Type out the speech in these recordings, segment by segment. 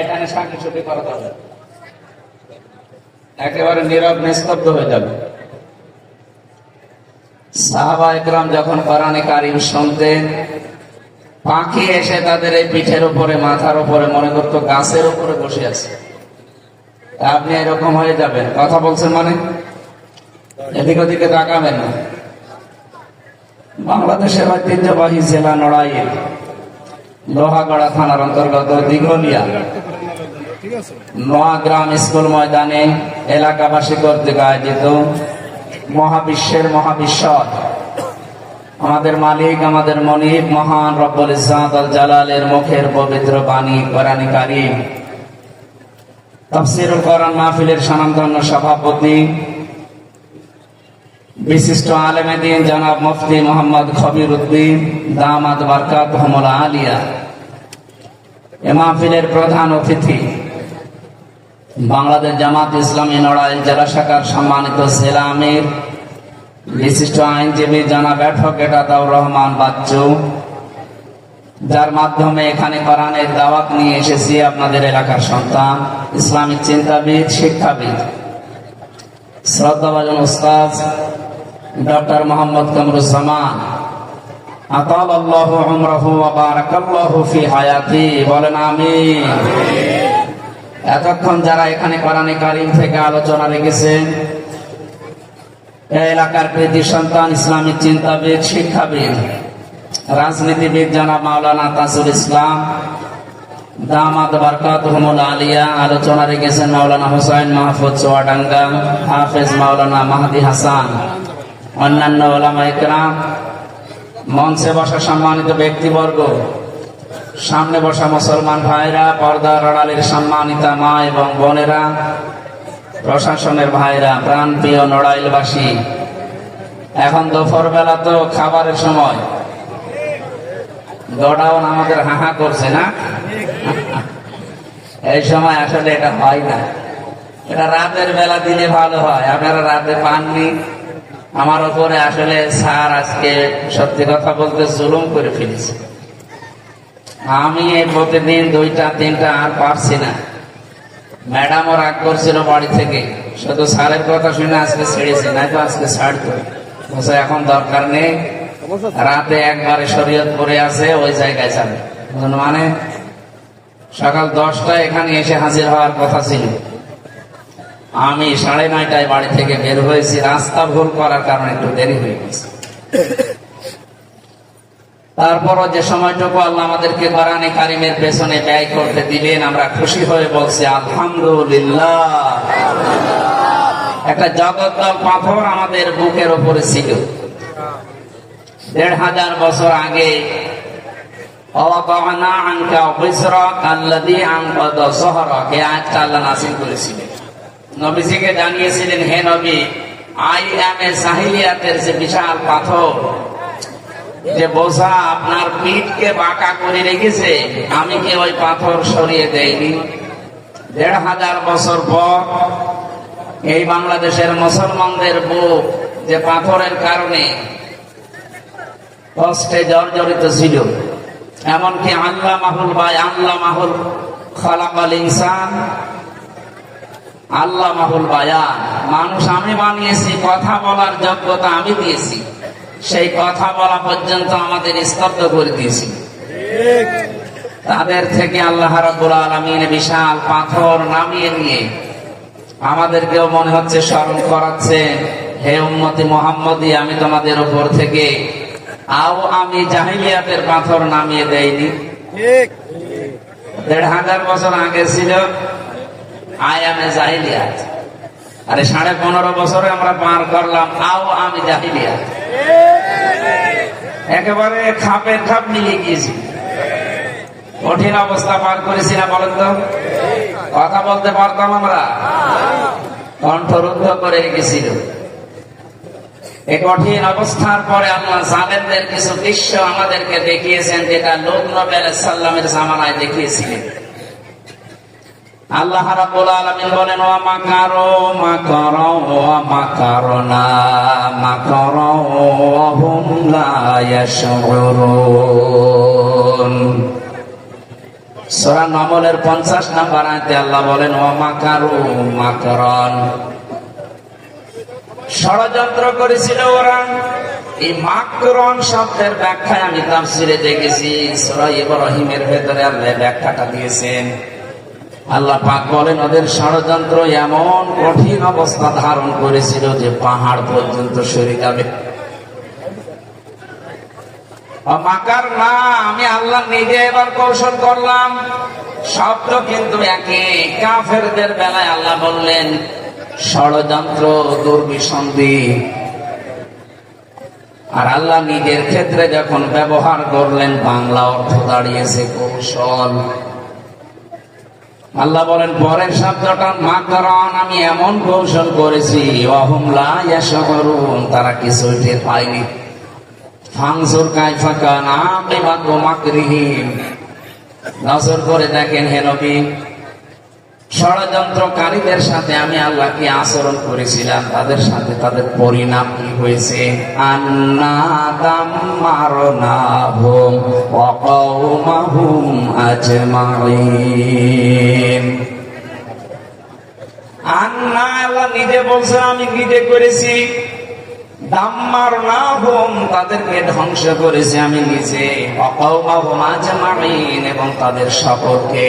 এখানে সাক্ষী ছুটি করা যাবে, একেবারে নীরব নিস্তব্ধ হয়ে যাবে। সাহাবা একরাম যখন কোরআনে কারীম শুনতেন, পাখি এসে তাদের এই পিঠের উপরে, মাথার উপরে মনে করতো গাছের উপরে বসে আছে। আপনি এরকম হয়ে যাবেন। কথা বলছেন মানে এদিক ওদিকে তাকাবেন না। বাংলাদেশের ঐতিহ্যবাহী জেলা নড়াইল লোহাগড়া থানার অন্তর্গত দিঘলিয়া নোয়াগ্রাম স্কুল ময়দানে এলাকাবাসী কর্তৃক আয়োজিত মহাবিশ্বের মহাবিশ্বর, আমাদের মালিক, আমাদের মনিব, মহান রব্বুল ইজ্জত আল জালালের মুখের পবিত্র বাণী কোরআনে কারীম তাফসীরুল কোরআন মাহফিলের স্বনামধন্য সভাপতি বিশিষ্ট আলেমে দ্বীন জনাব মুফতি মোহাম্মদ খবির উদ্দিন দামাত বারকাতুহুল আলিয়া, এ মাহফিলের প্রধান অতিথি বাংলাদেশ জামাত ইসলামী নড়াইল জেলা শাখার সম্মানিত জেলা আমির বিশিষ্ট আইনজীবী জনাব অ্যাডভোকেট আতাউর রহমান বাচ্চু, যার মাধ্যমে এখানে কোরআনের দাওয়াত নিয়ে এসেছি আপনাদের এলাকার সন্তান, ইসলামিক চিন্তাবিদ, শিক্ষাবিদ, শ্রদ্ধাভাজন উস্তাদ ডক্টর মোহাম্মদ কামরুজ্জামান আতালাল্লাহু উমরাহু ওয়া বারাকাল্লাহু ফি হায়াতি, বলেন আমিন। এতক্ষণ যারা এখানে কোরআনে কারীম থেকে আলোচনা রেখেছেন, এই এলাকার কৃতি সন্তান, ইসলামিক চিন্তাবিদ, শিক্ষাবিদ, রাজনীতিবিদ জনাব মাওলানা তাজুল ইসলাম দামাত বারকাতুহুল আলিয়া, আলোচনা রেখেছেন মাওলানা হুসাইন মাহফুজ চুয়াডাঙ্গা, হাফেজ মাওলানা মাহদি হাসান, অন্যান্য উলামা ইকরাম, মঞ্চে বসা সম্মানিত ব্যক্তিবর্গ, সামনে বসা মুসলমান ভাইরা, পর্দার আড়ালের সম্মানিতা মা এবং বোনেরা, প্রশাসনের ভাইরা, প্রাণপ্রিয় নড়াইলবাসী, এখন দুপুর বেলা তো খাবারের সময়, গোডাউন আমাদের হাহা করছে না? এই সময় আসলে এটা হয় না, এটা রাতের বেলা দিলে ভালো হয়। আপনারা রাতে পাননি, আমার উপরে আসলে স্যার আজকে সত্যি কথা বলতে জুলুম করে ফেলেছে। আমি এই প্রতিদিন 2টা 3টা আর পারছি না। ম্যাডামও রাগ করছিল বাড়ি থেকে, শুধু স্যারের কথা শুনে আজকে ছেড়েছি, নাই তো আজকে ছাড়তো। এখন দরকার নেই, রাতে একবারে শরীয়ত পড়ে আছে, ওই জায়গায় যাবে। মানে সকাল 10টায় এখানে এসে হাজির হওয়ার কথা ছিল, আমি 9:30টায় বাড়ি থেকে বের হয়েছি। রাস্তা ভুল করার কারণে একটু দেরি হয়ে গেছে। তারপরও যে সময়টুকু আল্লাহ আমাদেরকে কোরআনে কারীমের পেছনে ব্যয় করতে দিলেন, আমরা খুশি হয়ে বলছি আলহামদুলিল্লাহ। একটা জগদ্দল পাথর আমাদের বুকের উপরে ছিল। 1500 বছর আগে ওয়াদানা আনকা বিসরাক আল্লাযী আনকাযা যহরাক, এই আয়াতটা আল্লাহ নাযিল করেছিলেন। নবীজিকে জানিয়েছিলেন, হে নবী, আইয়ামে জাহিলিয়াতের যে বিশাল পাথর, যে বোঝা আপনার পিঠকে বাঁকা করে রেখেছে, আমি কি ওই পাথর সরিয়ে দেইনি? 1500 বছর পর এই বাংলাদেশের মুসলমানদের বুক যে পাথরের কারণে কষ্টে জর্জরিত ছিল, এমনকি আল্লামাহুল খালাকাল ইনসান, আল্লামাহুল বায়ান, মানুষ আমি বানিয়েছি, কথা বলার যোগ্যতা আমি দিয়েছি, সেই কথা বলা পর্যন্ত আমাদের স্তব্ধ করে দিয়েছি। তাদের থেকে আল্লাহ রাব্বুল আলামিন বিশাল পাথর নামিয়ে নিয়ে আমাদেরকেও মনে হচ্ছে স্মরণ করাচ্ছে, হে উম্মতি মুহাম্মদী, আমি তোমাদের উপর থেকে আমি জাহিলিয়াতের পাথর নামিয়ে দেইনি। 1500 বছর আগে ছিল আয়ামে জাহিলিয়াত, আরে 15.5 বছরে আমরা পার করলাম আমি জাহিলিয়াত। একেবারে খাপের খাপ মিলিয়ে গিয়েছি, কঠিন অবস্থা পার করেছি না বলেন তো? কথা বলতে পারতাম আমরা, কণ্ঠরুদ্ধ করে রেখেছিল। এই কঠিন অবস্থার পরে আল্লাহ জালেমদের কিছু দৃশ্য আমাদেরকে দেখিয়েছেন, যেটা লূত নবী আলাইহিস সালামের জামানায় দেখিয়েছিলেন। আল্লাহ রাব্বুল আলামিন বলেন, ওয়া মাকারু মাকারা ওয়া মাকারনা মাকারা ওয়া হুম লা ইয়াশউরুন। সূরা নমলের 50 নম্বর আয়াতে আল্লাহ বলেন ওয়া মাকারু মাকরান, ষড়যন্ত্র করেছিল ওরা। এই মাকরান শব্দের ব্যাখ্যায় আমি তাফসিরে দেখেছি সূরা ইব্রাহিমের ভেতরে আল্লাহ ব্যাখ্যাটা দিয়েছেন। আল্লাহ পাক বলেন ওদের ষড়যন্ত্র এমন কঠিন অবস্থা ধারণ করেছিল যে পাহাড় পর্যন্ত সরে যাবে। মাকার না, আমি আল্লাহ নিজে এবার কৌশল করলাম। শব্দ কিন্তু একই। কাফেরদের বেলায় আল্লাহ বললেন ষড়যন্ত্র, দুর্বিসন্ধি, আর আল্লাহ নিজের ক্ষেত্রে যখন ব্যবহার করলেন বাংলা অর্থ দাঁড়িয়েছে কৌশল। আল্লাহ বলেন পরের শব্দটা মাকরান, আমি এমন কৌশল করেছি ওয়াহুম লা ইয়াশউরুন, তারা কিছুই টের পায়নি। ফানজুর কাইফা কানা আকিবাতু মাকরিহিম, নজর করে দেখেন হে নবী, ষড়যন্ত্রকারীদের সাথে আমি আল্লাহ কি আচরণ করেছিলাম, তাদের সাথে তাদের পরিণাম কি হয়েছে। আন্না দাম্মারনাহুম ওয়া কওমাহুম আজমাইন। আন্না, আল্লাহ নিজে বলছেন আমি নিজে করেছি। দাম্মারনাহুম, তাদেরকে ধ্বংস করেছি আমি নিজে। ওয়া কওমাহুম আজমাইন, এবং তাদের সকলকে।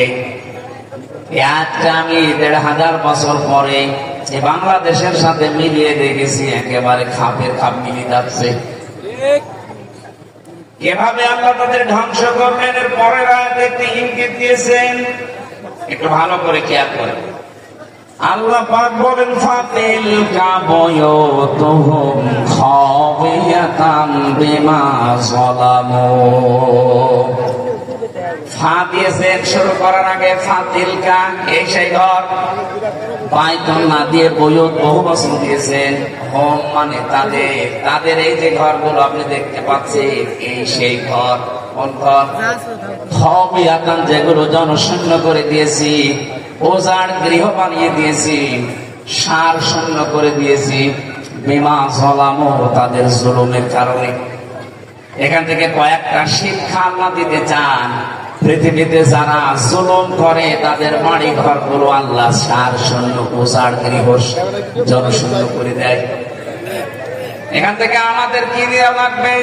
আমি ১৫০০ বছর পরে বাংলাদেশের সাথে মিলিয়ে দেখেছি, একেবারে খাপের খাপ মিলিয়ে যাচ্ছে। এভাবে আল্লাহ তাদের ধ্বংস করলেন। এর পরের আয়াতে একটি ইঙ্গিত দিয়েছেন, একটু ভালো করে খেয়াল করেন। আল্লাহ পাক বলেন ফাতিলকা বুয়ুতুহুম খাওয়ায়াতাম বিমা যালামু। ফা দিয়েছেন শুরু করার আগে, ফাতিলকা, এই সেই ঘর। বাইতুন না দিয়ে বুয়ুত বহু বছর দিয়েছেন। হোম মানে তাদের, তাদের এই যে ঘরগুলো আপনি দেখতে পাচ্ছেন, এই সেই ঘর। কোন ঘর? খাওয়ায়াতাম, যেগুলো জনশূন্য করে দিয়েছি, ওজাড় গৃহ বানিয়ে দিয়েছি, সার শূন্য করে দিয়েছি। বিমা যালামু, তাদের জুলুমের কারণে। এখান থেকে কয়েকটা শিক্ষা আল্লাহ দিতে চান। পৃথিবীতে যারা জুলুম করে তাদের বাড়ি ঘরগুলো আল্লাহ সার শূন্য, ওজাড় গৃহ জনশূন্য করে দেয়। এখান থেকে আমাদের কি দেওয়া লাগবে?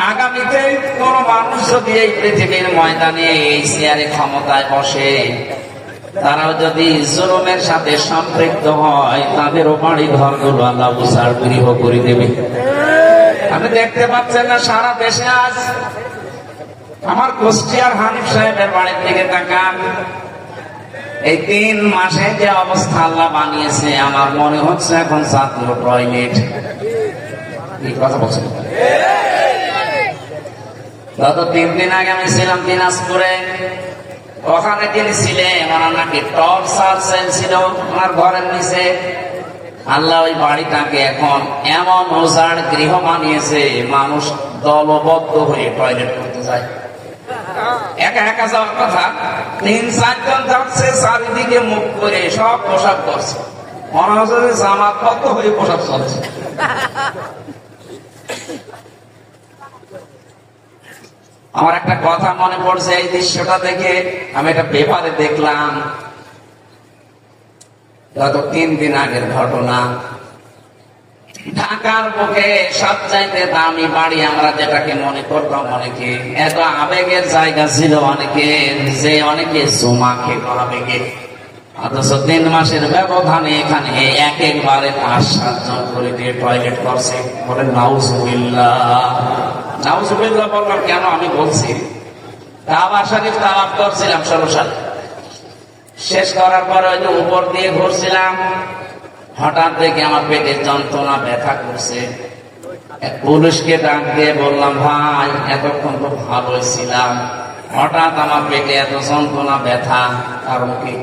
আগামীতে কোন মানুষ যদি এই পৃথিবীর ময়দানে এই চেয়ারে ক্ষমতায় বসে, তারাও যদি জুলুমের সাথে সম্পৃক্ত হয়, তাদেরও বাড়ি ঘরগুলো আল্লাহ উজাড় গৃহ করে দেবে। আপনি দেখতে পাচ্ছেন না সারা দেশে আজ? আমার কুষ্টিয়ার হানিফ সাহেবের বাড়ির দিকে তাকান। এই 3 মাসে যে অবস্থা আল্লাহ বানিয়েছে, আমার মনে হচ্ছে এখন জাতীয় টয়লেট। এই কথা বলছেন। গত 3 দিন আগে আমি ছিলাম দিনাজপুরে। ওখানে যিনি ছিলেন ওনার নাকি টপ সার্চেল ছিল ওনার ঘরের নিচে। আল্লাহ ওই বাড়িটাকে এখন এমন উজাড় গৃহ বানিয়েছে, মানুষ দলবদ্ধ হয়ে টয়লেট করতে যায়। একা একা যাওয়ার কথা, 3-4 জন যাচ্ছে, চারিদিকে মুখ করে সব পোশাক করছে, মনে হচ্ছে জামাতবদ্ধ হয়ে পোশাক চলছে। আমার একটা কথা মনে পড়ছে এই দৃশ্যটা দেখে। আমি একটা পেপারে দেখলাম, গত 3 দিন আগের ঘটনা। ঢাকার বুকে সবচাইতে দামি বাড়ি আমরা যেটাকে মনে করতাম, অনেকে এত আবেগের জায়গা ছিল অনেকে, যে অনেকে জমা খেত আবেগে। অথচ 3 মাসের ব্যবধানে এখানে একবারে 5-7 জন করে দিয়ে টয়লেট করছে। বলে নাউজুবিল্লাহ। নাউজুবিল্লাহ বললাম কেন? আমি বলছি কাবা শরীফ তাওয়াফ করছিলাম 16 সালে। শেষ করার পরে ওই যে উপর দিয়ে ঘুরছিলাম, হঠাৎ দেখে আমার পেটের যন্ত্রণা ব্যথা করছে। পুলিশকে ডাক দিয়ে বললাম, ভাই এতক্ষণ তো ভালোই ছিলাম, হঠাৎ আমার পেটে এত যন্ত্রণা ব্যথা, কারণ কি?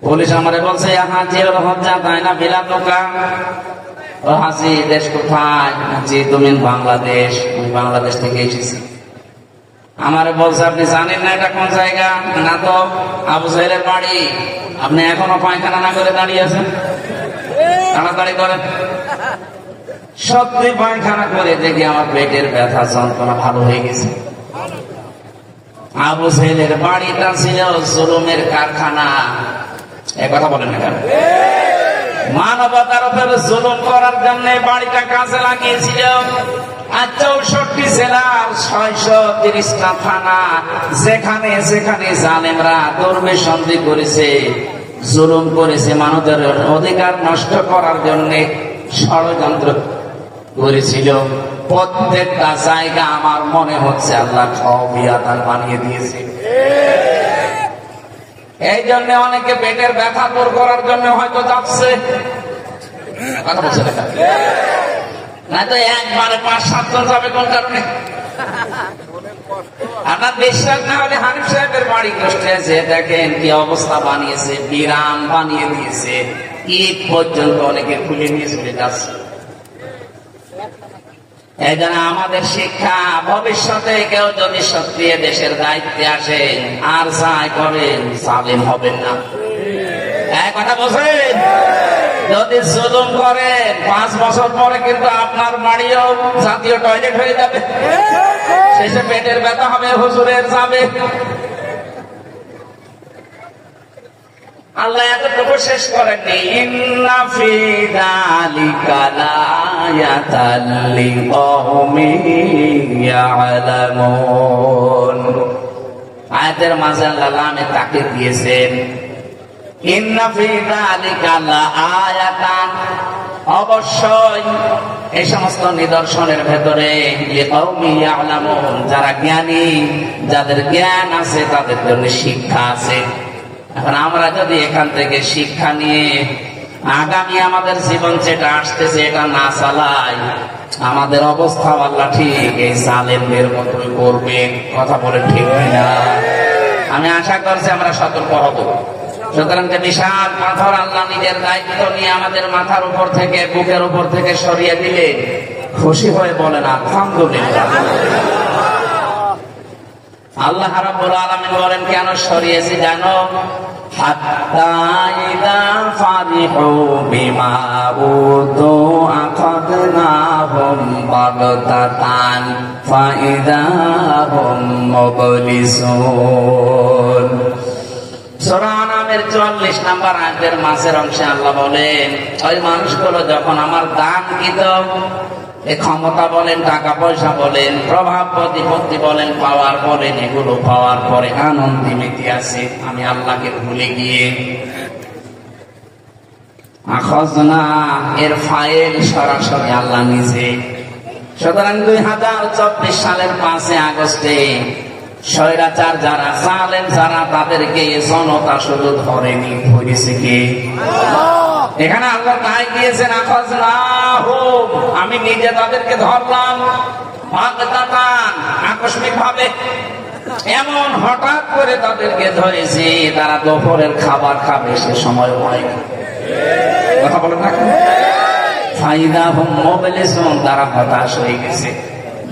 পুলিশ আমারে বলছে হাজি হজ্জা তাই না বিলা দোকা। ও হাজি, দেশ কোথায়? জি তুমি বাংলাদেশ। আমি বাংলাদেশ থেকে এসেছি। আমারে বলছে আপনি জানেন না এটা কোন জায়গা? না তো। আবু জাহেলের বাড়ি। আপনি এখনো পায়খানা না করে দাঁড়িয়ে আছেন? তাড়াতাড়ি করেন। সত্যি পায়খানা করে দেখি আমার পেটের ব্যথা যন্ত্রণা ভালো হয়ে গেছে। আবু জেহেলের বাড়িটা ছিল জুলুমের কারখানা। কথা বলেন না কেন? মানবতার উপর জুলুম করার জন্য বাড়িটা কাজে লাগিয়েছিল। আর 64 জেলার 630টা থানা, যেখানে যেখানে জালেমরা দরবেশন্দি করেছে, জুলুম করেছে, মানুষের অধিকার নষ্ট করার জন্য ষড়যন্ত্র করেছিল, প্রত্যেকটা জায়গা আমার মনে হচ্ছে আল্লাহ খাওয়াবিয়াতার বানিয়ে দিয়েছে। এই জন্য অনেকে পেটের ব্যথা দূর করার জন্য হয়তো যাচ্ছে, কথা বলছে না তো একবারে 5-7 জন যাবে কোন কারণে? আপনার বিশ্বাস না হলে হানিফ সাহেবের বাড়ি কষ্টে আছে, দেখেন কি অবস্থা বানিয়েছে, বিরাম বানিয়ে দিয়েছে, ঈদ পর্যন্ত অনেকে খুলে নিয়ে চলে যাচ্ছে। এই জন্য আমাদের শিক্ষা, ভবিষ্যতে কেউ যদি সত্যি দেশের দায়িত্বে আসেন আর যাই করেন, জালেম হবেন না। এক কথা বলছেন, যদি জুলুম করেন 5 বছর পরে কিন্তু আপনার বাড়িও জাতীয় টয়লেট হয়ে যাবে, শেষে পেটের ব্যথা হবে, হুজুরের যাবে। আল্লাহ এতটুকু শেষ করেননি, ইন্না ফি যালিকা লায়াতাল লিকাওমিন ইয়ালামুন। আয়াতের মাঝে আল্লাহ লামে তাকিদ দিয়েছেন, ইন্না ফি যালিকা লায়াতান, অবশ্যই এই সমস্ত নিদর্শনের ভেতরে লিকাওমিন ইয়ালামুন, যারা জ্ঞানী, যাদের জ্ঞান আছে, তাদের জন্য শিক্ষা আছে। এখন আমরা যদি এখান থেকে শিক্ষা নিয়ে আগামী আমাদের জীবন যেটা আসতেছে এটা না চালাই, আমাদের অবস্থা আল্লাহ ঠিক এই জালেমদের মতোই করবে। কথা বলে ঠিক না? আমি আশা করছি আমরা সতর্ক হব। সুতরাং যে বিশাল পাথর আল্লাহ নিজের দায়িত্ব নিয়ে আমাদের মাথার উপর থেকে, বুকের উপর থেকে সরিয়ে দিলে খুশি হয়ে বলেন আলহামদুলিল্লাহ। আল্লাহ রাব্বুল আলামিন বলেন কেন সরিয়েছি জানো? হাত্তা ইযা ফারিহু বিমা উতু আখাযনাহুম বাগতাতান ফাইযা হুম মুবলিসুন। সূরা আনামের 44 নম্বর আয়াতের মাঝের অংশে আল্লাহ বলেন, ওই মানুষগুলো যখন আমার দানকৃত এই ক্ষমতা বলেন, টাকা পয়সা বলেন, প্রভাব প্রতিপত্তি বলেন পাওয়ার বলেন, এগুলো পাওয়ার পরে আনন্দে মেতে আছে, আমি আল্লাহকে ভুলে গিয়ে আখাযনা এর ফাইল সরাসরি আল্লাহ নিজে। সুতরাং 2024 সালের 5 আগস্টে স্বৈরাচার যারা, জালেম যারা, তাদেরকে জনতা শুধু ধরেনি, ধরেছে কে? এখানে আল্লাহ তাই দিয়েছেন আখাযনাহুম, আমি নিজে তাদেরকে ধরলাম, বাগতাতান, আকস্মিক ভাবে, এমন হঠাৎ করে তাদেরকে ধরেছি, তারা দুপুরের খাবার খাবে সে সময় হয়নি। কথা বলেন না? ফাইদা হুম মুবলিসুন, তারা হতাশ হয়ে গেছে,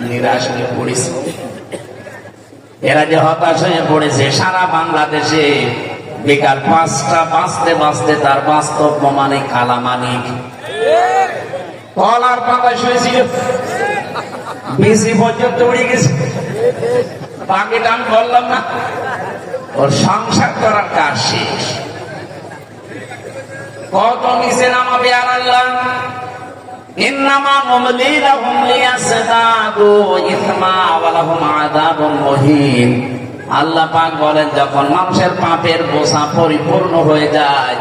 নিরাশ হয়ে পড়েছে। এরা যে হতাশ হয়ে পড়েছে, সারা বাংলাদেশে বিকাল 5টা বাজতে বাজতে তার বাস্তব প্রমাণিক কালামানিক কলার পাতায় শুয়েছিল, বেশি পর্যন্ত উড়ে গেছে। বাকিটা আমি বললাম না, ওর সংসার করার কাজ শেষ। কত নিচে নামাবে আর আল্লাহ, ইন্নামা নুমলি লাহুম লিয়াসদাদু ইসমা ওয়া লাহুম আযাবুন মুহিন। আল্লাহ পাক বলেন, যখন মানুষের পাপের বোঝা পরিপূর্ণ হয়ে যায়,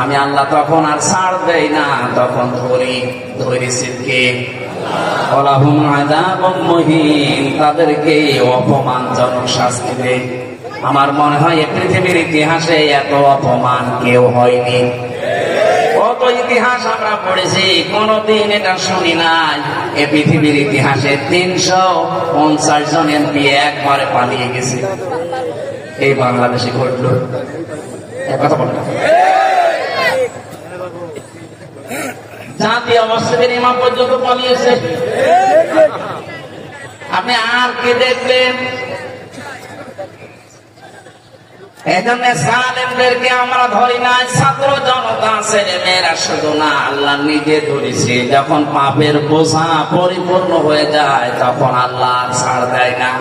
আমি আল্লাহ তখন আর ছাড় দেই না, তখন ধরেছেন কে? ওয়া লাহুম আযাবুন মুহিন, তাদেরকে অপমানজনক শাস্তি দেয়। আমার মনে হয় এই পৃথিবীর ইতিহাসে এত অপমান কেউ হয়নি। কত ইতিহাস আমরা পড়েছি, কোনদিন এটা শুনি নাই এই পৃথিবীর ইতিহাসে 350 জন এমপি একবারে পালিয়ে গেছে। এই বাংলাদেশে ঘটল, কথা বলেন। জাতীয় মসজিদের ইমাম পর্যন্ত পালিয়েছে। আপনি আর কে দেখবেন? এজন্য জালেমদেরকে আমরা ধরি না, ছাত্র জনতা ছেলে মেয়েরা শুধু না, আল্লাহ নিজে ধরেছে। যখন পাপের বোঝা পরিপূর্ণ হয়ে যায় তখন আল্লাহ ছাড় দেয় না।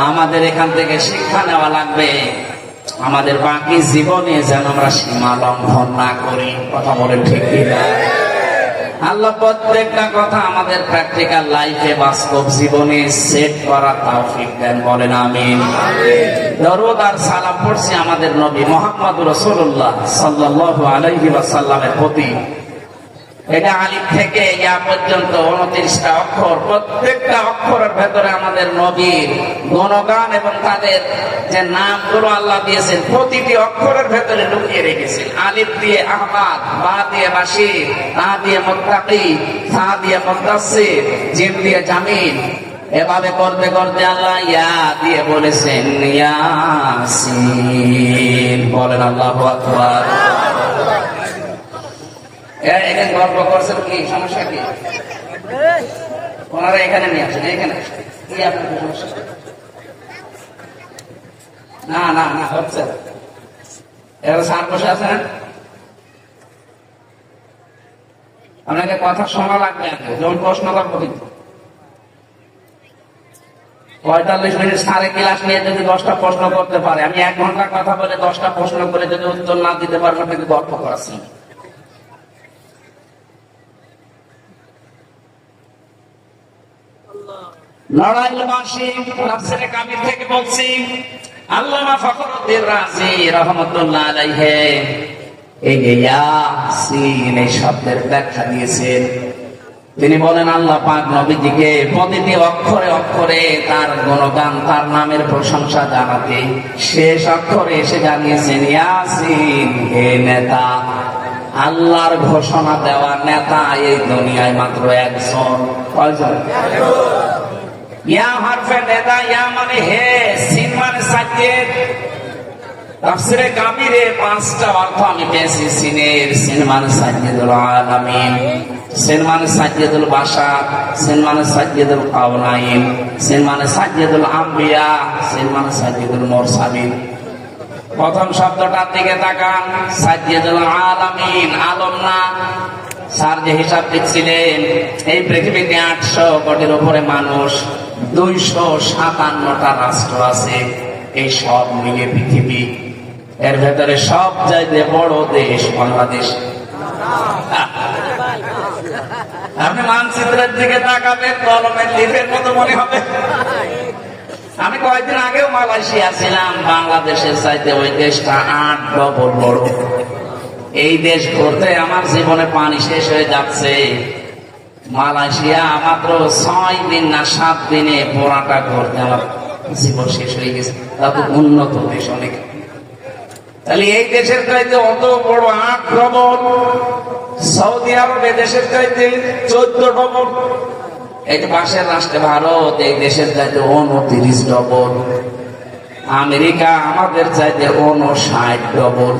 আমাদের এখান থেকে শিক্ষা নেওয়া লাগবে, আমাদের বাকি জীবনে যেন আমরা সীমা লঙ্ঘন না করি। কথা বলেন ঠিক কিনা? আল্লাহ প্রত্যেকটা কথা আমাদের প্র্যাকটিক্যাল লাইফে, বাস্তব জীবনে সেট করার তৌফিক দেন। বলেন আমিন। দরুদ আর সালাম পড়ছি আমাদের নবী মুহাম্মদুর রাসূলুল্লাহ সাল্লাল্লাহু আলাইহি ওয়াসাল্লামের প্রতি। এটা আলিফ থেকে ইয়া পর্যন্ত 29টা অক্ষর, প্রত্যেকটা অক্ষরের ভেতরে আমাদের নবীর গুণগান এবং তাদের যে নামগুলো আল্লাহ দিয়েছেন প্রতিটি অক্ষরের ভেতরে লুকিয়ে রেখেছেন। আলিফ দিয়ে আহমাদ, বা দিয়ে বাশির, তা দিয়ে মুত্তাকি, সা দিয়ে মুদাসসির, জিম দিয়ে জামিল। এভাবে করতে করতে আল্লাহ ইয়া দিয়ে বলেছেন ইয়াসিন। বলেন আল্লাহু আকবার। এখানে গল্প করছেন, কি সমস্যা? কি ওনারা এখানে নিয়ে আসেন, এখানে কি আপনার সমস্যা? না না না, হচ্ছে এবার স্যার বসে আছেন, আপনাকে কথা শোনা লাগবে। যেমন প্রশ্ন করবো কিন্তু 45 মিনিট সাড়ে ক্লাস নিয়ে যদি 10টা প্রশ্ন করতে পারে, আমি 1 ঘন্টা কথা বলে 10টা প্রশ্ন করে যদি উত্তর না দিতে পারবো, কিন্তু গল্প করাচ্ছি। লড়াইবাসী তাফসীরে কাবির থেকে বলছি, আল্লামা ফখরুদ্দীন রাজি রাহমাতুল্লাহ আলাইহি এই ইয়াসিন এই শব্দের ব্যাখ্যা দিয়েছেন। তিনি বলেন আল্লাহ পাক নবীজিকে প্রতিটি অক্ষরে অক্ষরে তার গুণগান, তার নামের প্রশংসা জানাতে শেষ অক্ষরে এসে জানিয়েছেন ইয়াসিন, হে নেতা। আল্লাহর ঘোষণা দেওয়া নেতা এই দুনিয়ায় মাত্র একজন। কয়জন? ইয়া হরফে নেদা, ইয়া মানে হে, সিন মানে সাজ্জেদ। তাফসীরে কাবিরে 5টা অর্থ আমি পেয়েছি সিনের। সিন মানে সাজ্জেদুল আলামিন, সিন মানে সাজ্জেদুল বাশার, সিন মানে সাজ্জেদুল কাওনাইন, সিন মানে সাজ্জেদুল আম্বিয়া, সিন মানে সাজ্জেদুল মুরসালিন। প্রথম শব্দটার দিকে তাকান, সাজ্জেদুল আলামিন, আলম না। স্যার যে হিসাব দিচ্ছিলেন, এই পৃথিবীতে 800 কোটির উপরে মানুষ, 257টা রাষ্ট্র আছে। এই সব মিলিয়ে পৃথিবী, এর ভেতরে সব চাইতে বড় দেশ বাংলাদেশ। আপনি মানচিত্রের দিকে তাকাবেন, কলমের লিপের মতো মনে হবে। আমি কয়েকদিন আগেও মালয়েশিয়া ছিলাম, বাংলাদেশের চাইতে ওই দেশটা 8 ডবল বড়। এই দেশ ঘুরতে আমার জীবনে পানি শেষ হয়ে যাচ্ছে। মালয়েশিয়া মাত্র 6 দিন না 7 দিনে পুরাটা ঘুরতে আমার জীবন শেষ হয়ে গেছে। তা তো উন্নত দেশ অনেক। তাহলে এই দেশের চাইতে অত বড় 8 ডবল। সৌদি আরব এই দেশের চাইতে 14 ডবল। এই যে পাশের রাষ্ট্রে ভারত, এই দেশের চাইতে 29 ডবল। আমেরিকা আমাদের চাইতে 59 ডবল।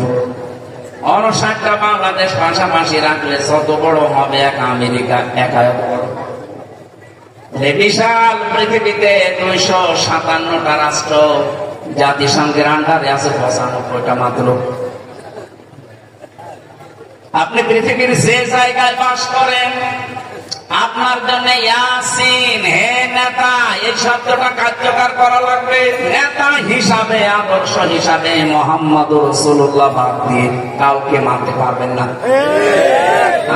59টা বাংলাদেশ পাশাপাশি রাখলে যত বড় হবে এক আমেরিকা, একাই বড়। বিশাল পৃথিবীতে 257টা রাষ্ট্র, জাতিসংঘের আন্ডারে আছে 95টা মাত্র। আপনি পৃথিবীর যে জায়গায় বাস করেন, আপনার জন্য ইয়াসিন, হে নেতা, এই শব্দটা কার্যকর করা লাগবে। নেতা হিসাবে, আদর্শ হিসাবে মুহাম্মদুর রাসূলুল্লাহ বাদ দিয়ে কাউকে মানতে পারবেন না।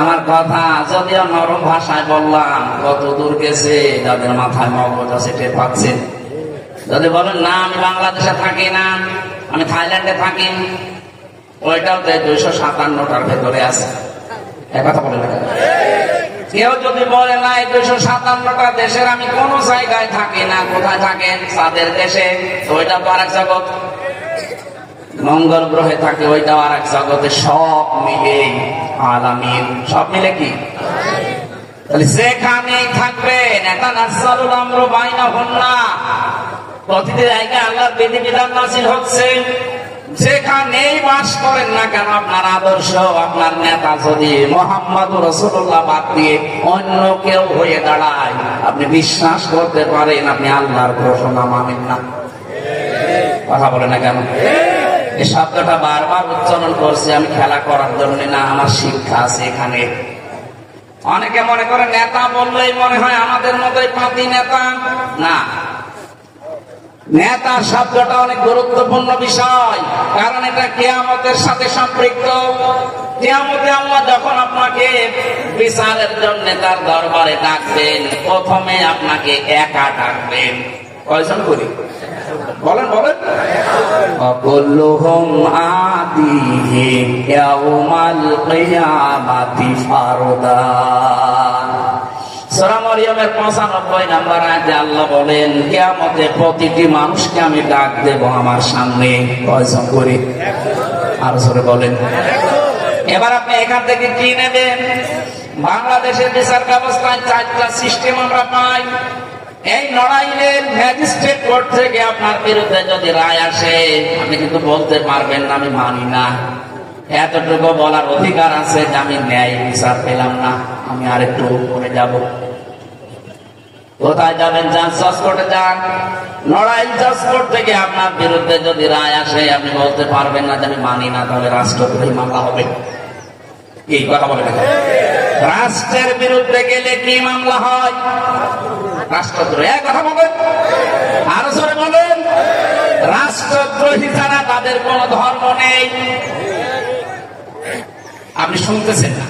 আমার কথা যদিও নরম ভাষায় বললাম, কত দূর গেছে যাদের মাথায় মগজ আছে টের পাচ্ছেন। যদি বলেন না আমি বাংলাদেশে থাকি না, আমি থাইল্যান্ডে থাকি, ওইটাও 257টার ভেতরে আছে। এক কথা বলে না। কেউ যদি বলে না এই 257টা দেশের আমি কোন জায়গায় থাকি না, কোথায় থাকেন? তাদের দেশে, তো ওইটা তো আরেক জগৎ। মঙ্গল গ্রহে থাকে, ওইটাও আরেক জগতে। সব মিলে আলামিন, সব মিলে কি? তাহলে যেখানেই থাকবেন, এটা নাযালুল আমরু বাইনাহুন্না, প্রতিটি জায়গায় আল্লাহর বিধিবিধান নাযিল হচ্ছে। যেখানেই বাস করেন না কেন, আপনার আদর্শ, আপনার নেতা যদি মুহাম্মদুর রাসূলুল্লাহ বাদ দিয়ে অন্য কেউ হয়ে দাঁড়ায়, আপনি বিশ্বাস করতে পারেন আপনি আল্লাহর ঘোষণা মানেন না। কথা বলে না কেন? এই শব্দটা বারবার উচ্চারণ করছি আমি খেলা করার জন্য না, আমার শিক্ষা আছে এখানে। অনেকে মনে করে নেতা বললেই মনে হয় আমাদের মতোই পাতি নেতা। না, নেতা শব্দটা অনেক গুরুত্বপূর্ণ বিষয়, কারণ এটা কিয়ামতের সাথে সম্পৃক্ত। কিয়ামতে আল্লাহ যখন আপনাকে বিচারের জন্য তার দরবারে ডাকবেন, প্রথমে আপনাকে একা ডাকবেন। কয়জন করি বলেন বলেন? অকুল্লুহুম আতিহি ইয়াউমাল কিয়ামাতি ফারদা। সূরা মরিয়মের 95 নম্বর আয়াতে আল্লাহ বলেন, কিয়ামতে প্রতিটি মানুষকে আমি ডাক দেব আমার সামনে। কয়জন করি? আর জোরে বলেন। এবার আপনি এখান থেকে কি নেবেন? বাংলাদেশের বিচার ব্যবস্থায় 4টা সিস্টেম আমরা পাই। এই নড়াইলের ম্যাজিস্ট্রেট কোর্ট থেকে আপনার বিরুদ্ধে যদি রায় আসে, আপনি কিন্তু বলতে পারবেন না আমি মানি না। এতটুকু বলার অধিকার আছে যে আমি ন্যায় বিচার পেলাম না, আমি আরেকটু উপরে যাব। কোথায় যাবেন? যান জজ কোর্টে যান। নড়াইল জজ কোর্ট থেকে আপনার বিরুদ্ধে যদি রায় আসে, আপনি বলতে পারবেন না যে আমি মানি না, তাহলে রাষ্ট্রদ্রোহী মামলা হবে। এই কথা বলে দেখেন, রাষ্ট্রের বিরুদ্ধে গেলে কি মামলা হয়? রাষ্ট্রদ্রোহী। এক কথা বলেন, আরো জোরে বলেন। রাষ্ট্রদ্রোহী যারা, তাদের কোন ধর্ম নেই। আপনি শুনতেছেন না?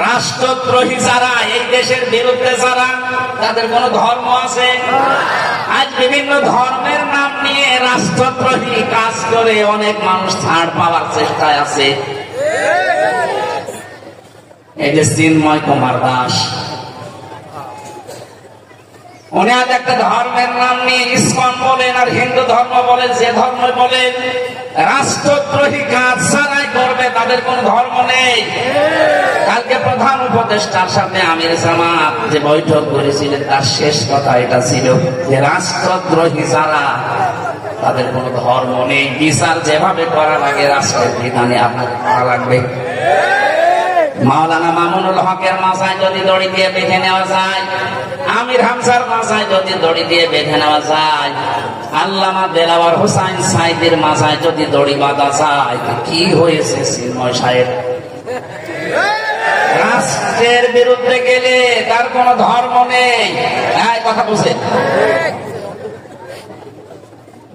রাষ্ট্রদ্রোহী যারা, এই দেশের বিরুদ্ধে যারা, তাদের কোন ধর্ম আছে? আজ বিভিন্ন ধর্মের নাম নিয়ে রাষ্ট্রদ্রোহী কাজ করে অনেক মানুষ ছাড় পাওয়ার চেষ্টায় আছে। এই যে চিন্ময় কুমার দাস, উনি আজ একটা ধর্মের নাম নিয়ে ইসকন বলেন আর হিন্দু ধর্ম বলেন, যে ধর্ম বলেন, রাষ্ট্রদ্রোহী কাজ ছাড়াই করবে, তাদের কোন ধর্ম নেই। কালকে প্রধান উপদেষ্টার সাথে আমির জামাত যে বৈঠক করেছিলেন, তার শেষ কথা এটা ছিল যে রাষ্ট্রদ্রোহী যারা, তাদের কোন ধর্ম নেই। বিচার যেভাবে করা লাগে রাষ্ট্রের বিধানে আপনাকে করা লাগবে। মাওলানা মামুনুল হকের মাথায় যদি দড়ি দিয়ে বেঁধে নেওয়া যায়, আমির হামজার মাথায় যদি দড়ি দিয়ে বেঁধে নেওয়া যায়, আল্লামা দেলাওয়ার হোসাইন সাইদের মাথায় যদি দড়ি বাঁধা যায়, কি হয়েছে চিন্ময় সাহেব? রাষ্ট্রের বিরুদ্ধে গেলে তার কোন ধর্ম নেই। কথা বুঝে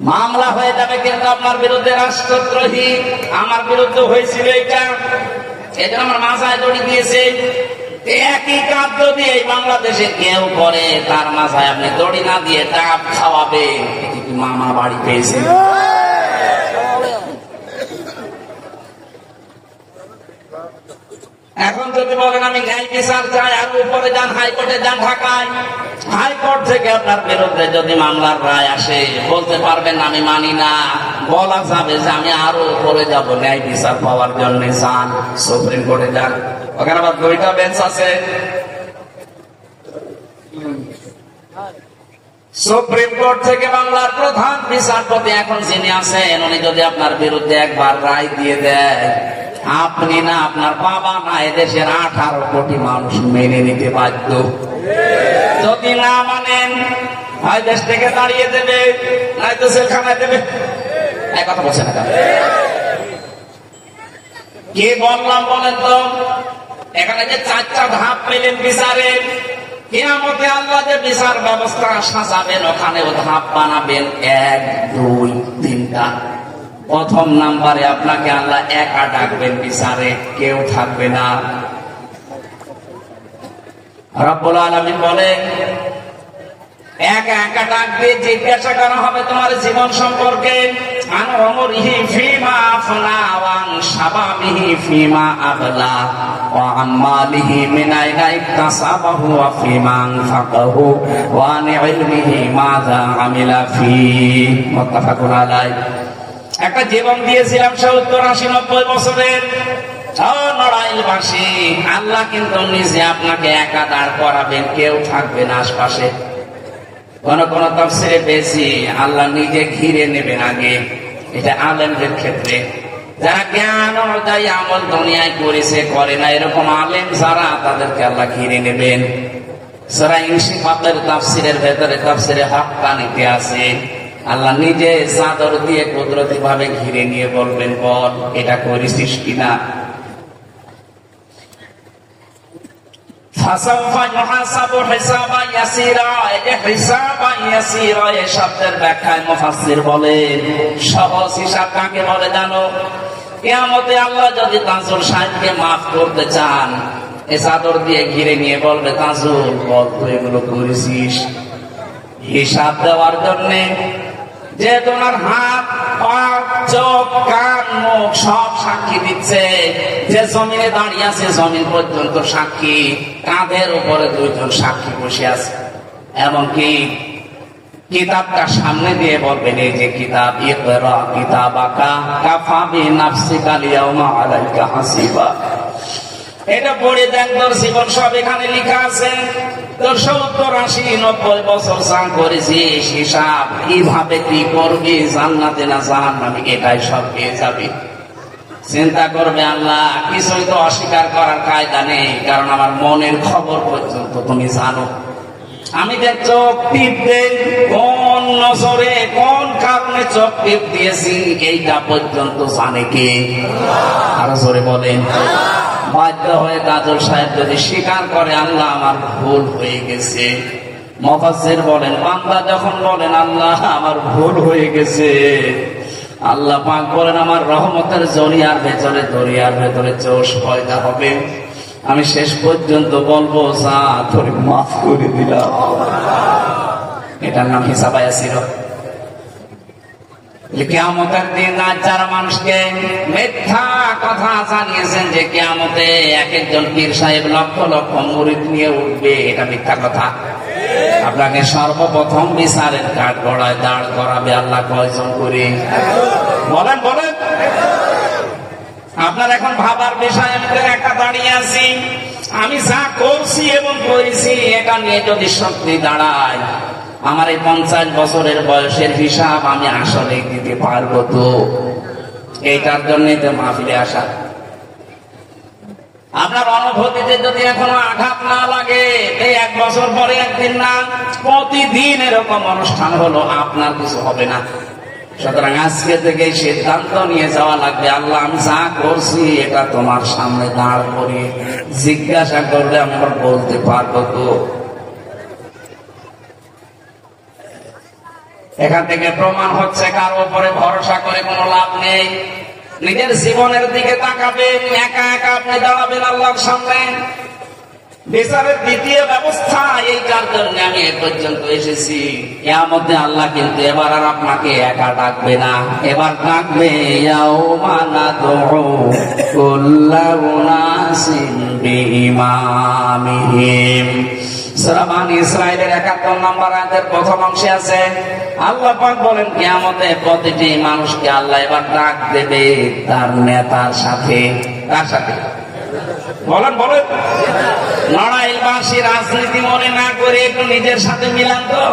মামলা হয়ে যাবে, কিন্তু আপনার বিরুদ্ধে রাষ্ট্রদ্রোহী, আমার বিরুদ্ধে হয়েছিল এটা, এজন্য আমার মাথায় দড়ি দিয়েছে। একই কাজ যদি এই বাংলাদেশে কেউ করে, তার মাথায় আপনি দড়ি না দিয়ে ডাব খাওয়াবে, মামা বাড়ি পেয়েছে। এখন যদি বলেন আমি ন্যায় বিচার চাই, আর উপরে যান, হাইকোর্টে যান ঢাকায়। হাইকোর্ট থেকে আপনার বিরুদ্ধে যদি মামলার রায় আসে, বলতে পারবেন আমি মানি না। বলা যাবে যে আমি আরো উপরে যাব ন্যায় বিচার পাওয়ার জন্য। যান সুপ্রিম কোর্টে যান, ওখানে আবার 2টা বেঞ্চ আছে। সুপ্রিম কোর্ট থেকে বাংলার প্রধান বিচারপতি এখন যিনি আছেন, উনি যদি আপনার বিরুদ্ধে একবার রায় দিয়ে দেয়, আপনি না, আপনার বাবা না, এদেশের 18 কোটি মানুষ মেনে নিতে বাধ্য। যদি না মানেন, হয় দেশ থেকে দাঁড়িয়ে দেবে, নয়তো জেলখানায় দেবে। এক কথা বলছে না? কে বললাম বলেন তো? এখানে যে 4টা ধাপ পেলেন বিচারের, কিয়ামতে আল্লাহ যে বিচার ব্যবস্থা সাজাবেন, ওখানেও ধাপ বানাবেন 1, 2, 3টা। প্রথম নাম্বারে আপনাকে আল্লাহ একা ডাকবেন বিচারে, কেউ থাকবে না। রব্বুল আলামিন বলেন, একা একা ডাকবে, জিজ্ঞাসা করা হবে তোমার জীবন সম্পর্কে। আন উমরিহি ফিমা আফনা ওয়া আন শাবাবিহি ফিমা আবলা ওয়া আন মালিহি মিন আইনা ইকতাসাবাহু ওয়া ফিমা আনফাকাহু ওয়া আন ইলমিহি মাযা আমিলা ফি। মুত্তাফাকুন আলাইহি। একটা জীবন দিয়েছিলাম 70, 80, 90 বছরের। নড়াইলবাসী, আল্লাহ কিন্তু নিজে আপনাকে একা দাঁড় করাবেন, কেউ থাকবে না আশপাশে। কোন কোন তাফসীরে পেয়েছি আল্লাহ নিজে ঘিরে নেবেন আগে। এটা আলেমদের ক্ষেত্রে, যারা জ্ঞান অনুযায়ী আমল দুনিয়ায় করেছে, করে না, এরকম আলেম যারা, তাদেরকে আল্লাহ ঘিরে নেবেন। সূরা ইনশিকাকের তাফসীরের ভেতরে তাফসীরে হাক্কানীতে আছে, আল্লাহ নিজে চাদর দিয়ে কুদরতি ভাবে ঘিরে নিয়ে বলবেন, বল এটা করেছিস কিনা। শব্দের ব্যাখ্যায় মুফাসসির বলেন, সহজ হিসাব কাকে বলে জানো? কিয়ামতে আল্লাহ যদি তাজুল সাহেবকে মাফ করতে চান, এ চাদর দিয়ে ঘিরে নিয়ে বলবে, তাজুল বল তুই এগুলো করেছিস। হিসাব দেওয়ার জন্য যে তোমার হাত, পা, চোখ, কান, মুখ সব সাক্ষী দিচ্ছে। যে জমিনে দাঁড়িয়ে আছে জমিন পর্যন্ত সাক্ষী, কাঁধের উপরে দুইজন সাক্ষী বসে আছে। এমনকি কিতাবটা সামনে দিয়ে বলবেন, এই যে কিতাব, ইকরা কিতাবাকা কাফা বিনাফসিকা আল-ইয়াওমা আলাইকা হাসিবা। এটা পড়ে দেখ, তোর জীবন সব এখানে লেখা আছে। তোর 70, 80, 90 বছর যা করেছিস হিসাব, কিভাবে কি করবি, জান্নাতে না জাহান্নামে, এটাই সব পেয়ে যাবি। চিন্তা করবে আল্লাহ, কিছুই তো অস্বীকার করার কায়দা নেই, কারণ আমার মনের খবর পর্যন্ত তুমি জানো। আমি যে চোখ টিপ দেই, কোন নজরে কোন কারণে চোখ টিপ দিয়েছি, এইটা পর্যন্ত জানে কে? আরো জোরে বলেন। বাধ্য হয়ে তাজুল সাহেব যদি স্বীকার করে, আল্লাহ আমার ভুল হয়ে গেছে, মুফাসসির বলেন, বান্দা যখন বলেন আল্লাহ আমার ভুল হয়ে গেছে, আল্লাহ পাক বলেন আমার রহমতের জরিয়ার ভেতরে, দরিয়ার ভেতরে জোশ পয়দা হবে। আমি শেষ পর্যন্ত বলবো, যা তোরে মাফ করে দিলাম। এটার নাম হিসাব ইয়াসির। কিয়ামতের দিন আজ যারা মানুষকে মিথ্যা কথা জানিয়েছেন যে কিয়ামতে এক একজন পীর সাহেব লক্ষ লক্ষ মুরিদ নিয়ে উঠবে, এটা মিথ্যা কথা। আপনাকে সর্বপ্রথম বিচারের কাঠ গড়ায় দাঁড় করাবে আল্লাহ কয়জন করে? বলেন বলেন। আপনার এখন ভাবার বিষয়, আমি তো একা দাঁড়িয়ে আছি, আমি যা করছি এবং করেছি এটা নিয়ে যদি সত্যি দাঁড়ায়, আমার এই 50 বছরের বয়সের হিসাব আমি আসলে দিতে পারবো তো? এইটার জন্যই তো মাহফিলে আসা। আপনার অনুভূতিতে যদি এখনো আঘাত না লাগে, এই 1 বছর পরে একদিন না, প্রতিদিন এরকম অনুষ্ঠান হলো, আপনার কিছু হবে না। সুতরাং আজকে থেকে সিদ্ধান্ত নিয়ে যাওয়া লাগবে, আল্লাহ আমি যা করছি এটা তোমার সামনে দাঁড় করিয়ে জিজ্ঞাসা করলে আমরা বলতে পারবো তো? এখান থেকে প্রমাণ হচ্ছে কারো উপরে ভরসা করে কোনো লাভ নেই। নিজের জীবনের দিকে তাকাবেন, একা একা আপনি দাঁড়াবেন আল্লাহর সামনে। বিচারের দ্বিতীয় ব্যবস্থা, এইটার জন্য আমি এ পর্যন্ত এসেছি। কিয়ামতে আল্লাহ কিন্তু এবার আর আপনাকে একা ডাকবে না, এবার ডাকবে ইয়াউমা নাদউ কুল্লা উনাসিন বিইমামিহিম। সূরা বনী ইসরাঈলের 71 নম্বর আয়াতের প্রথম অংশে আছে, আল্লাহ পাক বলেন কিয়ামতে প্রতিটি মানুষকে আল্লাহ এবার ডাক দেবে তার নেতার সাথে। কার সাথে? বলেন বলেন। লড়াইবাসী রাজনীতি মনে না করে একটু নিজের সাথে মিলান তো।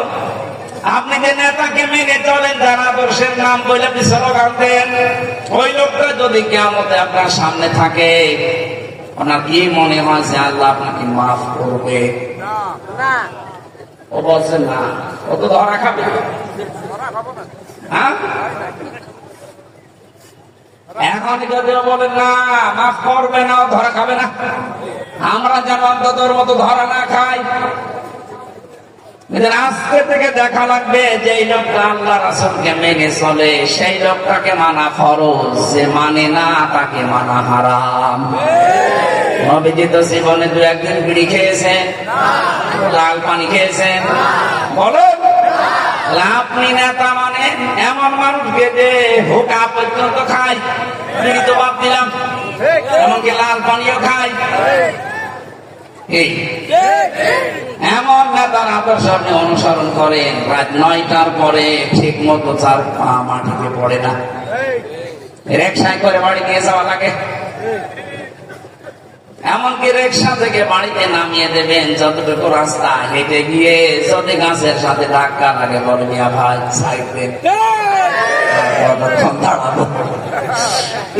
আপনি যে নেতাকে মেনে চলেন, যার আদর্শের নাম বলে আপনি স্লোগান দেন, ওই লোকটা যদি কিয়ামতে আপনার সামনে থাকে, আপনার কি মনে হয় যে আল্লাহ আপনাকে মাফ করবে? ও বলছে না, ও তো ধরা খাবে। হ্যাঁ, এখন যদিও বলেন না মাফ করবে না, ও ধরা খাবে না। আমরা যেন অন্তত ওর মতো ধরা না খাই। আজকে থেকে দেখা লাগবে যে এই লোকটা আল্লাহ রাসূলকে মেনে চলে, সেই লোকটাকে মানা ফরজ, যে মানে না তাকে মানা হারাম। নবীজি তো জীবনে 2-1 দিন বিড়ি খেয়েছেন, লাল পানি খেয়েছেন? বলুন। আপনি নেতা মানে এমন মানুষকে যে হুকা পর্যন্ত খায়, বিড়ি তো বাদ দিলাম, এমনকি লাল পানিও খায়। এমন নেতার আদর্শ আপনি অনুসরণ করেন, রাত 9টার পরে ঠিক মতো 4 পা মাটিতে পড়ে না, রিকশায় করে বাড়ি নিয়ে যাওয়া লাগে। এমনকি রিকশা থেকে বাড়িতে নামিয়ে দেবেন, যতটুকু রাস্তা হেঁটে গিয়ে যদি গাছের সাথে ধাক্কা লাগে, বলে মিয়া ভাই সাইড দেন, কতক্ষণ দাঁড়াবো।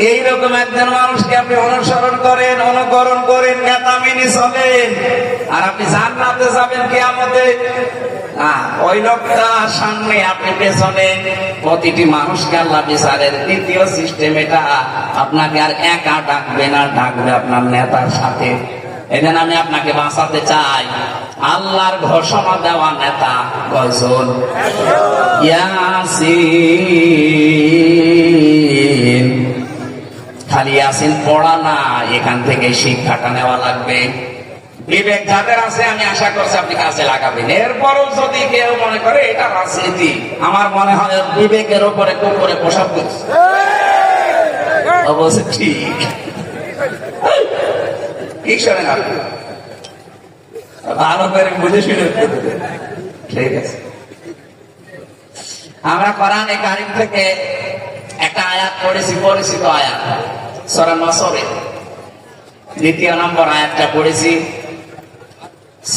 এইরকম একজন মানুষকে আপনি অনুসরণ করেন, অনুকরণ করেন, নেতা মেনে চলেন, আর আপনি জান্নাতে যাবেন কিয়ামতে। ওই লোকটা সামনে, আপনি পেছনে। প্রতিটি মানুষকে আল্লাহ বিচারের দ্বিতীয় সিস্টেম এটা, আপনাকে আর একা ডাকবে না, ডাকবে আপনার নেতার সাথে। এখানে আমি আপনাকে বাঁচাতে চাই। আল্লাহর ঘোষণা দেওয়া নেতা কয়জন? ইয়াসিন। খালি ইয়াসিন পড়া না, এখান থেকে শিক্ষাটা নেওয়া লাগবে। বিবেক যাদের আছে আমি আশা করছি আপনি কাজে লাগাবেন। এরপরও যদি কেউ মনে করে এটা রাজনীতি, আমার মনে হয় বিবেকের উপরে কুকুরে পোশাক করছে। অবশ্য ঠিক, কি শোনেন আপনি ভালো করে বুঝে শুনে। ঠিক আছে, আমরা কোরআনে কারীম থেকে একটা আয়াত পড়েছি, পরিচিত আয়াত, সূরা নসরে 2 নম্বর আয়াতটা পড়েছি।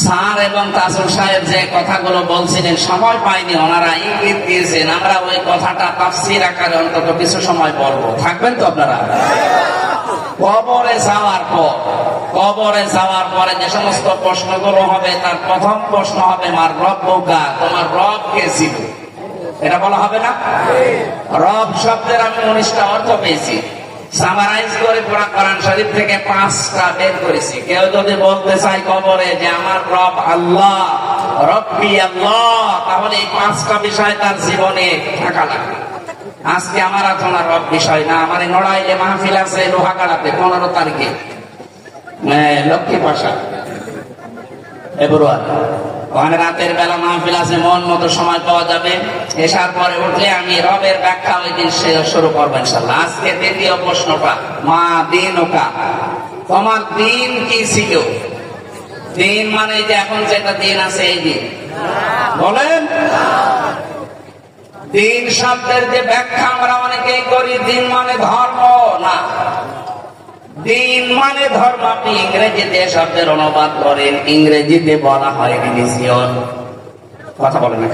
স্যার এবং তাসুর সাহেব যে কথাগুলো বলছিলেন, সময় পাইনি, ওনারা ইঙ্গিত দিয়েছেন, আমরা ওই কথাটা তাফসীর আকারে অন্তত কিছু সময় বলবো। থাকবেন তো আপনারা? কবরে যাওয়ার পরে যে সমস্ত প্রশ্নগুলো হবে, তার প্রথম প্রশ্ন হবে মার রব্বুকা, তোমার রব কে ছিল? এটা বলা হবে না? রব শব্দের আমি 19টা অর্থ পেয়েছি। সামারাইজ করে পুরা কোরআন শরীফ থেকে 5টা বের করেছি। কেউ যদি বলতে চাই কবরে যে আমার রব আল্লাহ, রব্বি আল্লাহ, তাহলে এই 5টা বিষয় তার জীবনে থাকা লাগবে। আজকে আমার আলোচনার রব বিষয় না। আমার এই নড়াইলে মাহফিল আছে লোহাগাড়াতে 15 তারিখে, লক্ষ্মী পাশা ফেব্রুয়ারি। ওখানে রাতের বেলা মাহফিল আছে, মন মতো সময় পাওয়া যাবে। এসার পরে উঠলে আমি রবের ব্যাখ্যা ওই দিন শুরু করবো ইনশাল্লাহ। আজকে দ্বিতীয় প্রশ্নটা, মা দীনুকা, তোমার দিন কি ছিল? দিন মানে যে এখন যেটা দিন আছে এই দিন বলেন। দিন শব্দের যে ব্যাখ্যা আমরা অনেকেই করি, দিন মানে ধর্ম না, দিন মানে ধর্ম। আপনি ইংরেজিতে শব্দের অনুবাদ করেন, ইংরেজিতে বলা হয় রিলিজিয়ন। কথা বলেন না,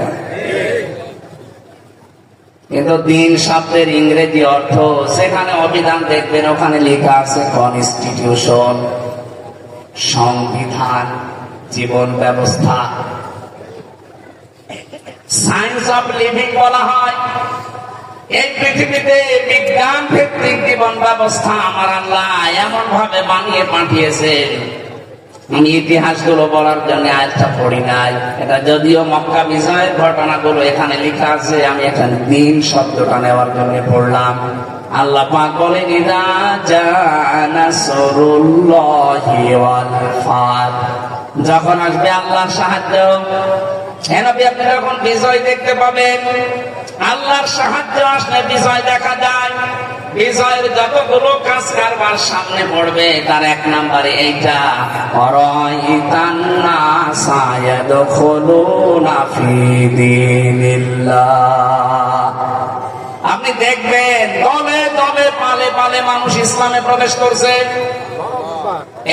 কিন্তু দিন শব্দের ইংরেজি অর্থ, সেখানে অভিধান দেখবেন, ওখানে লেখা আছে কনস্টিটিউশন, সংবিধান, জীবন ব্যবস্থা। সায়েন্স অফ লিভিং বলা হয়। এই পৃথিবীতে বিজ্ঞান ভিত্তিক জীবন ব্যবস্থা আমার আল্লাহ এমন ভাবে বানিয়ে পাঠিয়েছেন। আমি ইতিহাসগুলো বলার জন্য আয়াতটা পড়ি নাই, এটা যদিও মক্কা বিজয়ের ঘটনাগুলো এখানে লেখা আছে, আমি এখানে দিন শব্দটা নেওয়ার জন্য পড়লাম। আল্লাহ পাক বলেন, ইযা জাআ নাসরুল্লাহি ওয়াল ফাত, যখন আসবে আল্লাহর সাহায্য। হে নবী, আপনি যখন বিজয় দেখতে পাবেন, আল্লাহর সাহায্য আসলে বিজয় দেখা যায়। বিজয়ের যতগুলো কাজ কারবার সামনে পড়বে, তার 1 নম্বরে এইটা, আরাইতান নাসা ইয়াদখুলুনা ফি দীনিল্লাহ। আপনি দেখবেন দলে দলে পালে পালে মানুষ ইসলামে প্রবেশ করছে।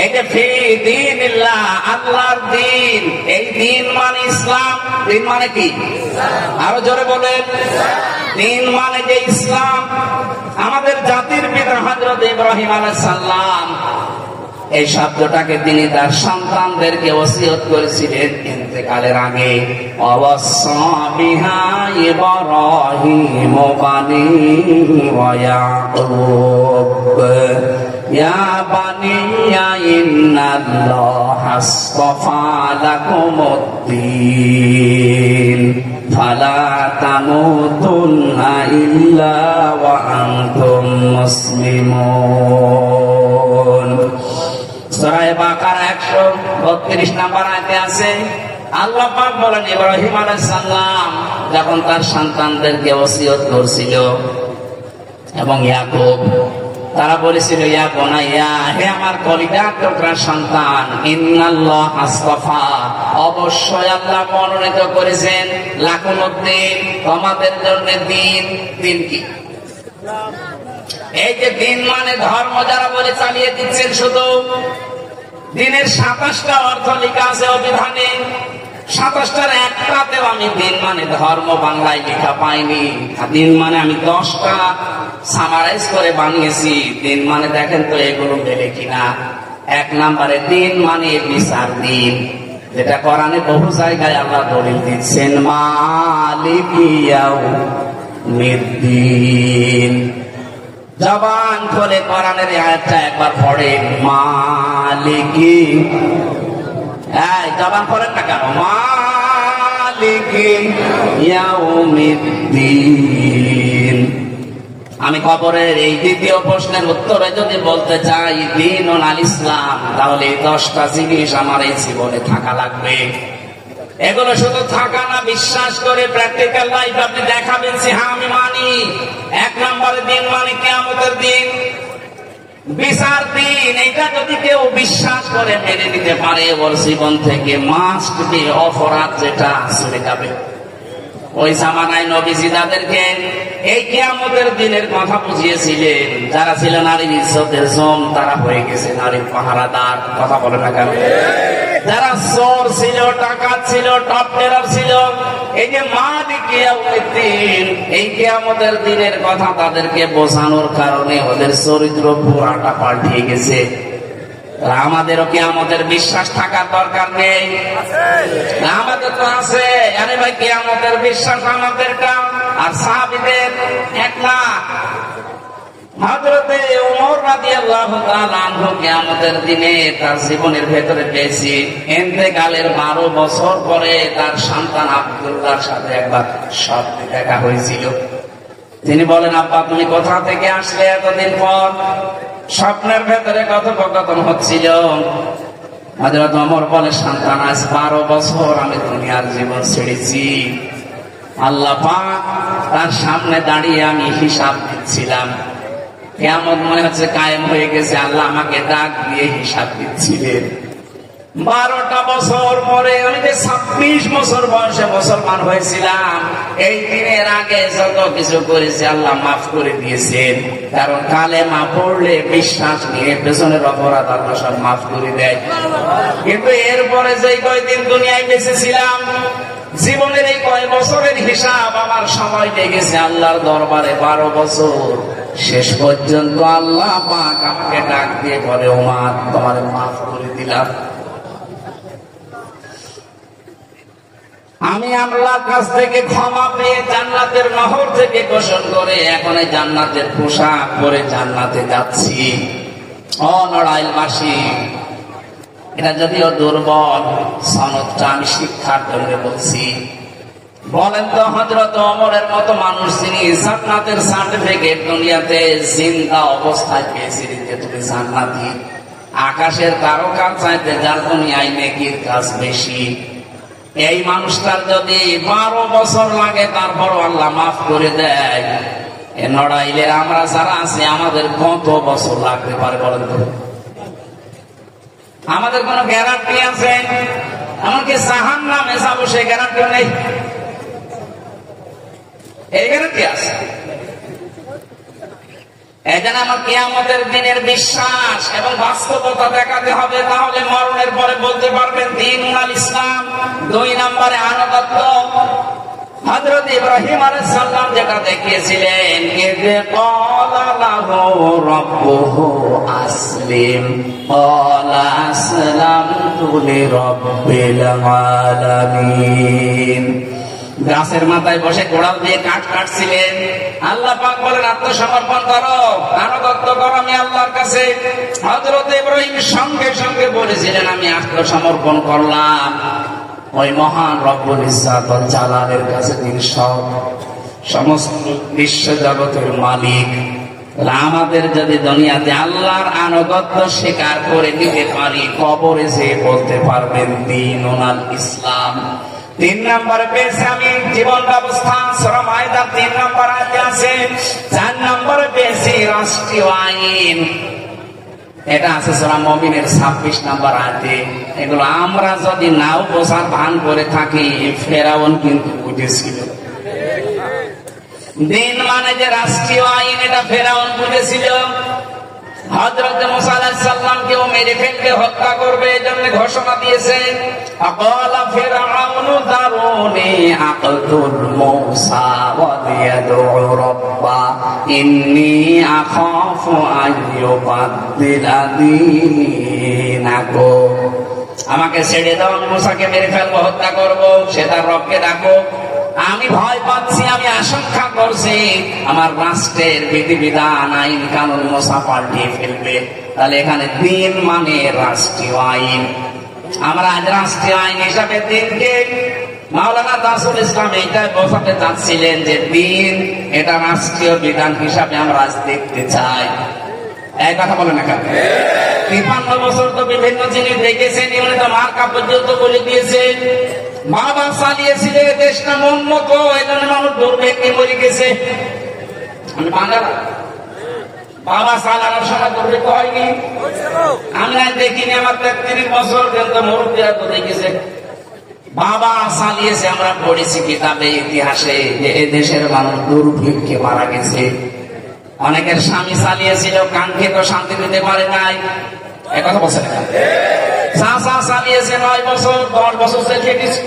এই যে ফি দীনিল্লাহ, আল্লাহর দিন, এই দিন মানে ইসলাম। দিন মানে কি? আরো জোরে বলেন। দিন মানে যে ইসলাম। আমাদের জাতির পিতা হযরত ইব্রাহিম আলাইহিস সালাম এই শব্দটাকে তিনি তার সন্তানদেরকে ওসিয়ত করেছিলেন ইন্তেকালের আগে। অবশ্যা বিহা ইব্রাহিম বানিহি ওয়া ইয়াকুব ইয়া বানিয়া ইন্নাল্লাহা আসতাফা লাকুমুদ্দীন ফালা তামুতুন্না ইল্লা ওয়া আনতুম মুসলিমুন। সূরা বাকারা 132 নম্বর আয়াতে আছে, আল্লাহ পাক বলেন, ইব্রাহিম আলাইহিস সালাম যখন তার সন্তানদেরকে ওসিয়ত করছিল এবং ইয়াকুব, তারা বলেছিল, ইয়া বুনাইয়া, হে আমার কলিজার টুকরা সন্তান, ইন্নাল্লাহ আসতাফা, অবশ্যই আল্লাহ মনোনীত করেছেন, লাকুমুদ্দীন, তোমাদের জন্য দিন। দিন কি? এই যে দিন মানে ধর্ম, যারা বলে চালিয়ে দিচ্ছেন শুধু। দিনের 27টা অর্থ লেখা আছে অভিধানে, 27টার একটাতেও আমি দিন মানে ধর্ম বাংলায় লেখা পাইনি। দিন মানে আমি 10টা সামারাইজ করে বানিয়েছি। দিন মানে দেখেন তো এগুলো মেলে কিনা। 1 নম্বরে দিন মানে বিচার দিন, যেটা কোরআনে বহু জায়গায় আল্লাহ দলিল দিচ্ছেন, মালিকি ইয়াউমিদ্দিন। জবান খুলে কোরআনের আয়াতটা একবার পড়েন, মালিকি। এই জবান খোলেন না কেন? মালিকি ইয়াউমিদ্দিন। আমি কবরের এই দ্বিতীয় প্রশ্নের উত্তরে যদি বলতে চাই দীনুন আল ইসলাম, তাহলে এই 10টা জিনিস আমার এই জীবনে থাকা লাগবে। এগুলো শুধু থাকা না, বিশ্বাস করে প্র্যাকটিক্যাল লাইফ আপনি দেখাবেন যে হ্যাঁ আমি মানি। 1 নম্বরে দিন মানে কিয়ামতের দিন, বিচার দিন। এটা যদি কেউ বিশ্বাস করে মেনে নিতে পারে, ওর জীবন থেকে মাস্ট বি অপরাধ যেটা চলে যাবে। ওই জামানায় নবীজি তাদেরকে এই কিয়ামতের দিনের কথা বুঝিয়েছিলেন। যারা ছিল নারীর ইজ্জতের জম, তারা হয়ে গেছে নারীর পাহারাদার। কথা বলে না কেন? যারা চোর ছিল, ডাকাত ছিল, টপ টেরার ছিল, এই যে মালিকি ইয়াউমিদ্দিন, এই কিয়ামতের দিনের কথা তাদেরকে বোঝানোর কারণে ওদের চরিত্র পুরাটা পাল্টে গেছে। আমাদেরও কিয়ামতের বিশ্বাস থাকার দরকার নেই? আমাদের তো আছে। আরে ভাই, কিয়ামতের বিশ্বাস আমাদেরটা আর সাহাবীদের এক না। হযরতে ওমর রাদিয়াল্লাহু তাআলা আনহু কিয়ামতের দিনে তার জীবনের ভেতরে পেয়েছি, ইন্তেকালের 12 বছর পরে তার সন্তান আব্দুল্লাহর সাথে একবার স্বপ্নে দেখা হয়েছিল। তিনি বলেন, আব্বা তুমি কোথা থেকে আসলে এতদিন পর? স্বপ্নের ভেতরে কথোপকথন হচ্ছিল। হযরত ওমর বলে, সন্তান আজ 12 বছর আমি দুনিয়ার জীবন ছেড়েছি। আল্লাহ পাক তার সামনে দাঁড়িয়ে আমি হিসাব দিচ্ছিলাম। কিয়ামত মনে হচ্ছে কায়েম হয়ে গেছে। আল্লাহ আমাকে ডাক দিয়ে হিসাব দিচ্ছিলেন। 12টা বছর পরে আমি যে 26 বছর বয়সে মুসলমান হয়েছিলাম, এই দিনের আগে যত কিছু করেছি আল্লাহ মাফ করে দিয়েছেন। কারণ কালেমা পড়লে, বিশ্বাস নিয়ে পেছনের অপরাধ আল্লাহ সব মাফ করে দেয়। কিন্তু এরপরে যে কয়দিন দুনিয়ায় বেঁচেছিলাম, জীবনের এই কয় বছরের হিসাব আমার সময় লেগেছে আল্লাহর দরবারে 12 বছর। শেষ পর্যন্ত আল্লাহ পাক আমাকে ডাক দিয়ে বলে, ওমর তোমার মাফ করে দিলাম। আমি আল্লাহর কাছ থেকে ক্ষমা পেয়ে জান্নাতের নহর থেকে গোসল করে এখন এই জান্নাতের পোশাক পরে জান্নাতে যাচ্ছি। অনড়াইলবাসী, এটা যদিও দুর্বল সনদটা আমি শিক্ষার জন্য বলছি। বলেন তো, হযরত ওমরের মতো মানুষ যিনি জান্নাতের সার্টিফিকেট দুনিয়াতে জিন্দা অবস্থায় পেয়েছিলেন যে তুমি জান্নাতি, আকাশের তারকার চাইতে যার দুনিয়ায় নেকির কাজ বেশি, এই মানুষটার যদি 12 বছর লাগে তারপরও আল্লাহ মাফ করে দেয়, এ নড়াইলে আমরা যারা আছি আমাদের কত বছর লাগতে পারে বলেন তো? আমাদের কোন গ্যারান্টি আছে? আমাকে জাহান্নামে যাবো সেই গ্যারান্টিও নেই। এই গ্যারান্টি আছে? এই জন্য আমার কিয়ামতের দিনের বিশ্বাস এবং বাস্তবতা দেখাতে হবে, তাহলে মরণের পরে বলতে পারবেন দীনুন আল ইসলাম। 2 নম্বরে আনুগত্য। হযরত ইব্রাহিম আলাইহিস সালাম যেটা দেখিয়েছিলেন, ইযে ক্বালা লাহু রাব্বুহু আসলিম ক্বালা আসলামতু লিরাব্বিল আলামিন। গাছের মাথায় বসে কোড়াল দিয়ে কাঠ কাটছিলেন। আল্লাহ পাক বলেন, আত্মসমর্পণ করো, আনুগত্য করো আমি আল্লাহর কাছে। হযরত ইব্রাহিম সঙ্গে সঙ্গে বলেছিলেন, আমি আত্মসমর্পণ করলাম ওই মহান রব্বুল ইজ্জত ওয়াল জালালের কাছে। তিনি সমস্ত বিশ্ব জগতের মালিক। আমাদের যদি দুনিয়াতে আল্লাহর আনুগত্য স্বীকার করে নিতে পারি, কবরে যে বলতে পারবেন দীনুন আল ইসলাম। 3 নম্বরে পেয়েছি আমি জীবন ব্যবস্থা, সূরা মাইদার 3 নম্বর আয়াতে আছে। 4 নম্বরে পেয়েছি রাষ্ট্রীয় আইন, এটা আছে সূরা মুমিনের 26 নম্বর আয়াতে। এগুলো আমরা যদি নাও বোঝার ভান করে থাকি, ফেরাউন কিন্তু বুঝেছিল। দিন মানে যে রাষ্ট্রীয় আইন, এটা ফেরাউন বুঝেছিল। হযরত মুসা আলাইহিস সালামকেও মেরে ফেলবে, হত্যা করবে, এজন্য ঘোষণা দিয়েছে। আকালা ফিরআউনু দারুনি আকতুল মুসা ওয়া লিয়াদউ রাব্বা ইন্নী আখাফু আন ইউবাদদিলা দীনাকুম। আমাকে ছেড়ে দাও, আমি মুসাকে মেরে ফেলবো, হত্যা করবো, সে তার রবকে ডাকো। আমি ভয় পাচ্ছি, আমি আশঙ্কা করছি আমার রাষ্ট্রের বিধিবিধান আইন কানুন মুসা পাল্টিয়ে ফেলবে। তাহলে এখানে দিন মানে রাষ্ট্রীয় আইন। আমরা আজ রাষ্ট্রীয় আইন হিসাবে দিনকে মাওলানা তাসুল ইসলাম এইটাই বোঝাতে চাচ্ছিলেন যে দিন এটা রাষ্ট্রীয় বিধান হিসাবে আমরা আজ দেখতে চাই। এই কথা বলেন না কেন? 53 বছর তো বিভিন্ন জিনিস দেখেছেন, উনি তো মার্কা পর্যন্ত বলে দিয়েছেন। বাবা চালিয়েছিলেন দেশটা মন মতো, এই জন্য মানুষ দুর্ভিক্ষে মরে গেছে। আমি বাঙালি, বাবা চালানোর সময় দুর্ভিক্ষ হয়নি, আমি আর দেখিনি। আমার 33 বছর পর্যন্ত মুরব্বীরা তো দেখেছে। বাবা চালিয়েছে, আমরা পড়েছি কিতাবে ইতিহাসে যে এ দেশের মানুষ দুর্ভিক্ষে মারা গেছে। অনেকের স্বামী চালিয়েছিল, কাঙ্ক্ষিত শান্তি দিতে পারে নাই। একথা বলছেন না? চাচা চালিয়েছে 9 বছর, 10 বছর খেটেছে।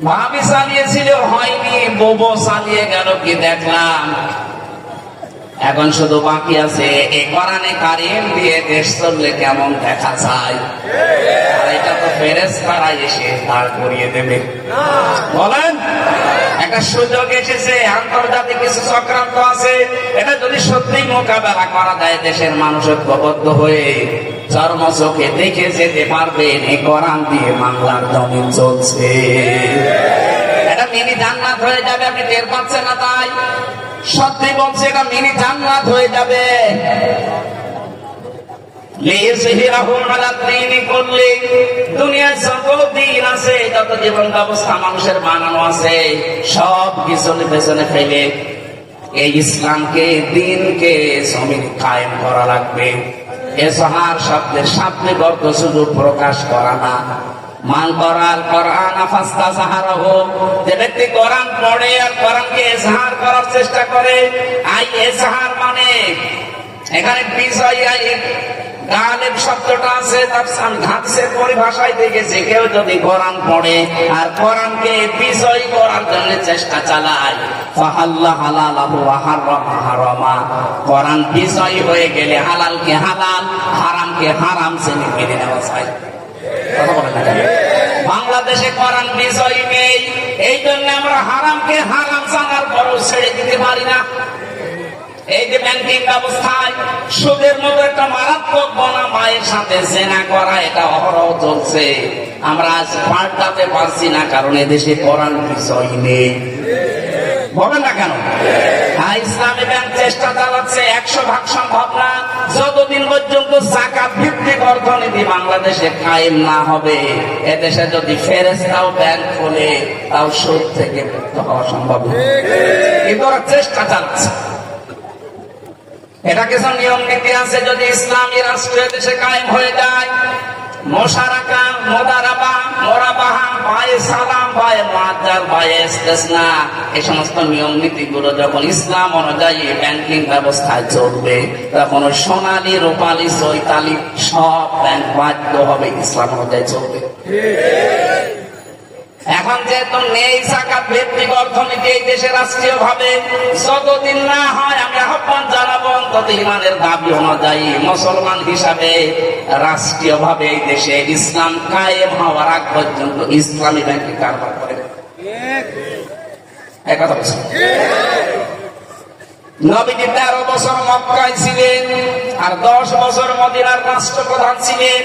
ভাবি চালিয়েছিল, হয়নি। বউ চালিয়ে গেল, কি দেখলাম। এখন শুধু বাকি আছে এই কোরআনে কারিম দিয়ে দেশ চললে কেমন দেখা যায়। আর এটা তো ফেরেশতারা এসে দাঁড় করিয়ে দেবে। বলেন, একটা সুযোগ এসেছে, আন্তর্জাতিক কিছু চক্রান্ত আছে। এটা যদি সত্যি মোকাবেলা করা যায়, দেশের মানুষ ঐক্যবদ্ধ হয়ে চর্ম চোখে দেখে যেতে পারবেন এই কোরআন দিয়ে বাংলার জমিন চলছে। এটা মিনি জান্নাত হয়ে যাবে, আপনি টের পাচ্ছেন না? তাই সত্যি বলছে, এটা মিনি জান্নাত হয়ে যাবে। দুনিয়ায় যত দিন আছে, যত জীবন ব্যবস্থা মানুষের বানানো আছে, সব পিছনে পেছনে ফেলে এই ইসলামকে, দিনকে জমিন কায়েম করা লাগবে। এজহার শব্দের শাব্দিক অর্থ শুধু প্রকাশ করা না। মান করাল কোরআন ফাস্তাজহারহু, যে ব্যক্তি কোরআন পড়ে আর কোরআনকে ইজহার করার চেষ্টা করে, আই ইজহার মানে এখানে বিজয় গালিব শব্দটা আছে, তার হাদিসের পরিভাষায় দেখেছি, কেউ যদি কোরআন পড়ে আর কোরআনকে বিজয় করার জন্য চেষ্টা চালায়, ফাহাল্লা হালালাহু ওয়া হারামা হারামা, কোরআন বিজয় হয়ে গেলে হালালকে হালাল, হারামকে হারাম শ্রেণী মেনে নেওয়া যায়। কথা বলেন না কেন? বাংলাদেশে কোরআন বিজয় নেই, এই জন্য আমরা হারামকে হারাম জানার পরও ছেড়ে দিতে পারি না। এই যে ব্যাংকিং ব্যবস্থায় সুদের মতো একটা মারাত্মক বনা, মায়ের সাথে জেনা করা, এটা অহরহ চলছে। আমরা আজ পাল্টাতে পারছি না, কারণ এদেশে কোরআন বিষয় নেই। বলেন না কেন? ইসলামী ব্যাংক চেষ্টা চালাচ্ছে, 100% সম্ভব না যতদিন পর্যন্ত যাকাত ভিত্তিক অর্থনীতি বাংলাদেশে কায়েম না হবে। এদেশে যদি ফেরেশতাও ব্যাংক খোলে, তাও সুদ থেকে মুক্ত হওয়া সম্ভব না, কিন্তু ওরা চেষ্টা চালাচ্ছে। এটা কিছু নিয়ম নীতি আছে। যদি ইসলামী রাষ্ট্র দেশে কায়েম হয়ে যায়, মুশারাকা, মুদারাবা, মুরাবাহা, বায়ে সালাম, বায়ে মুআজ্জাল, বায়ে ইসতিসনা, এই সমস্ত নিয়ম নীতিগুলো যখন ইসলাম অনুযায়ী ব্যাংকিং ব্যবস্থায় চলবে, তখন সোনালী, রূপালী, চৈতালি সব ব্যাংক বাধ্য হবে ইসলাম অনুযায়ী চলবে। এখন যেহেতু নেই যাকাত ভিত্তিক অর্থনীতি এই দেশে রাষ্ট্রীয় ভাবে, যতদিন না হয় আমি আহ্বান জানাবো, অন্তত ইমানের দাবি অনুযায়ী মুসলমান হিসাবে রাষ্ট্রীয় ভাবে এই দেশে ইসলাম কায়েম হওয়ার আগ পর্যন্ত ইসলামী ব্যাংকে কারবার করে। এই কথা বলছি। নবীজি 13 বছর মক্কায় ছিলেন আর 10 বছর মদিনার রাষ্ট্রপ্রধান ছিলেন।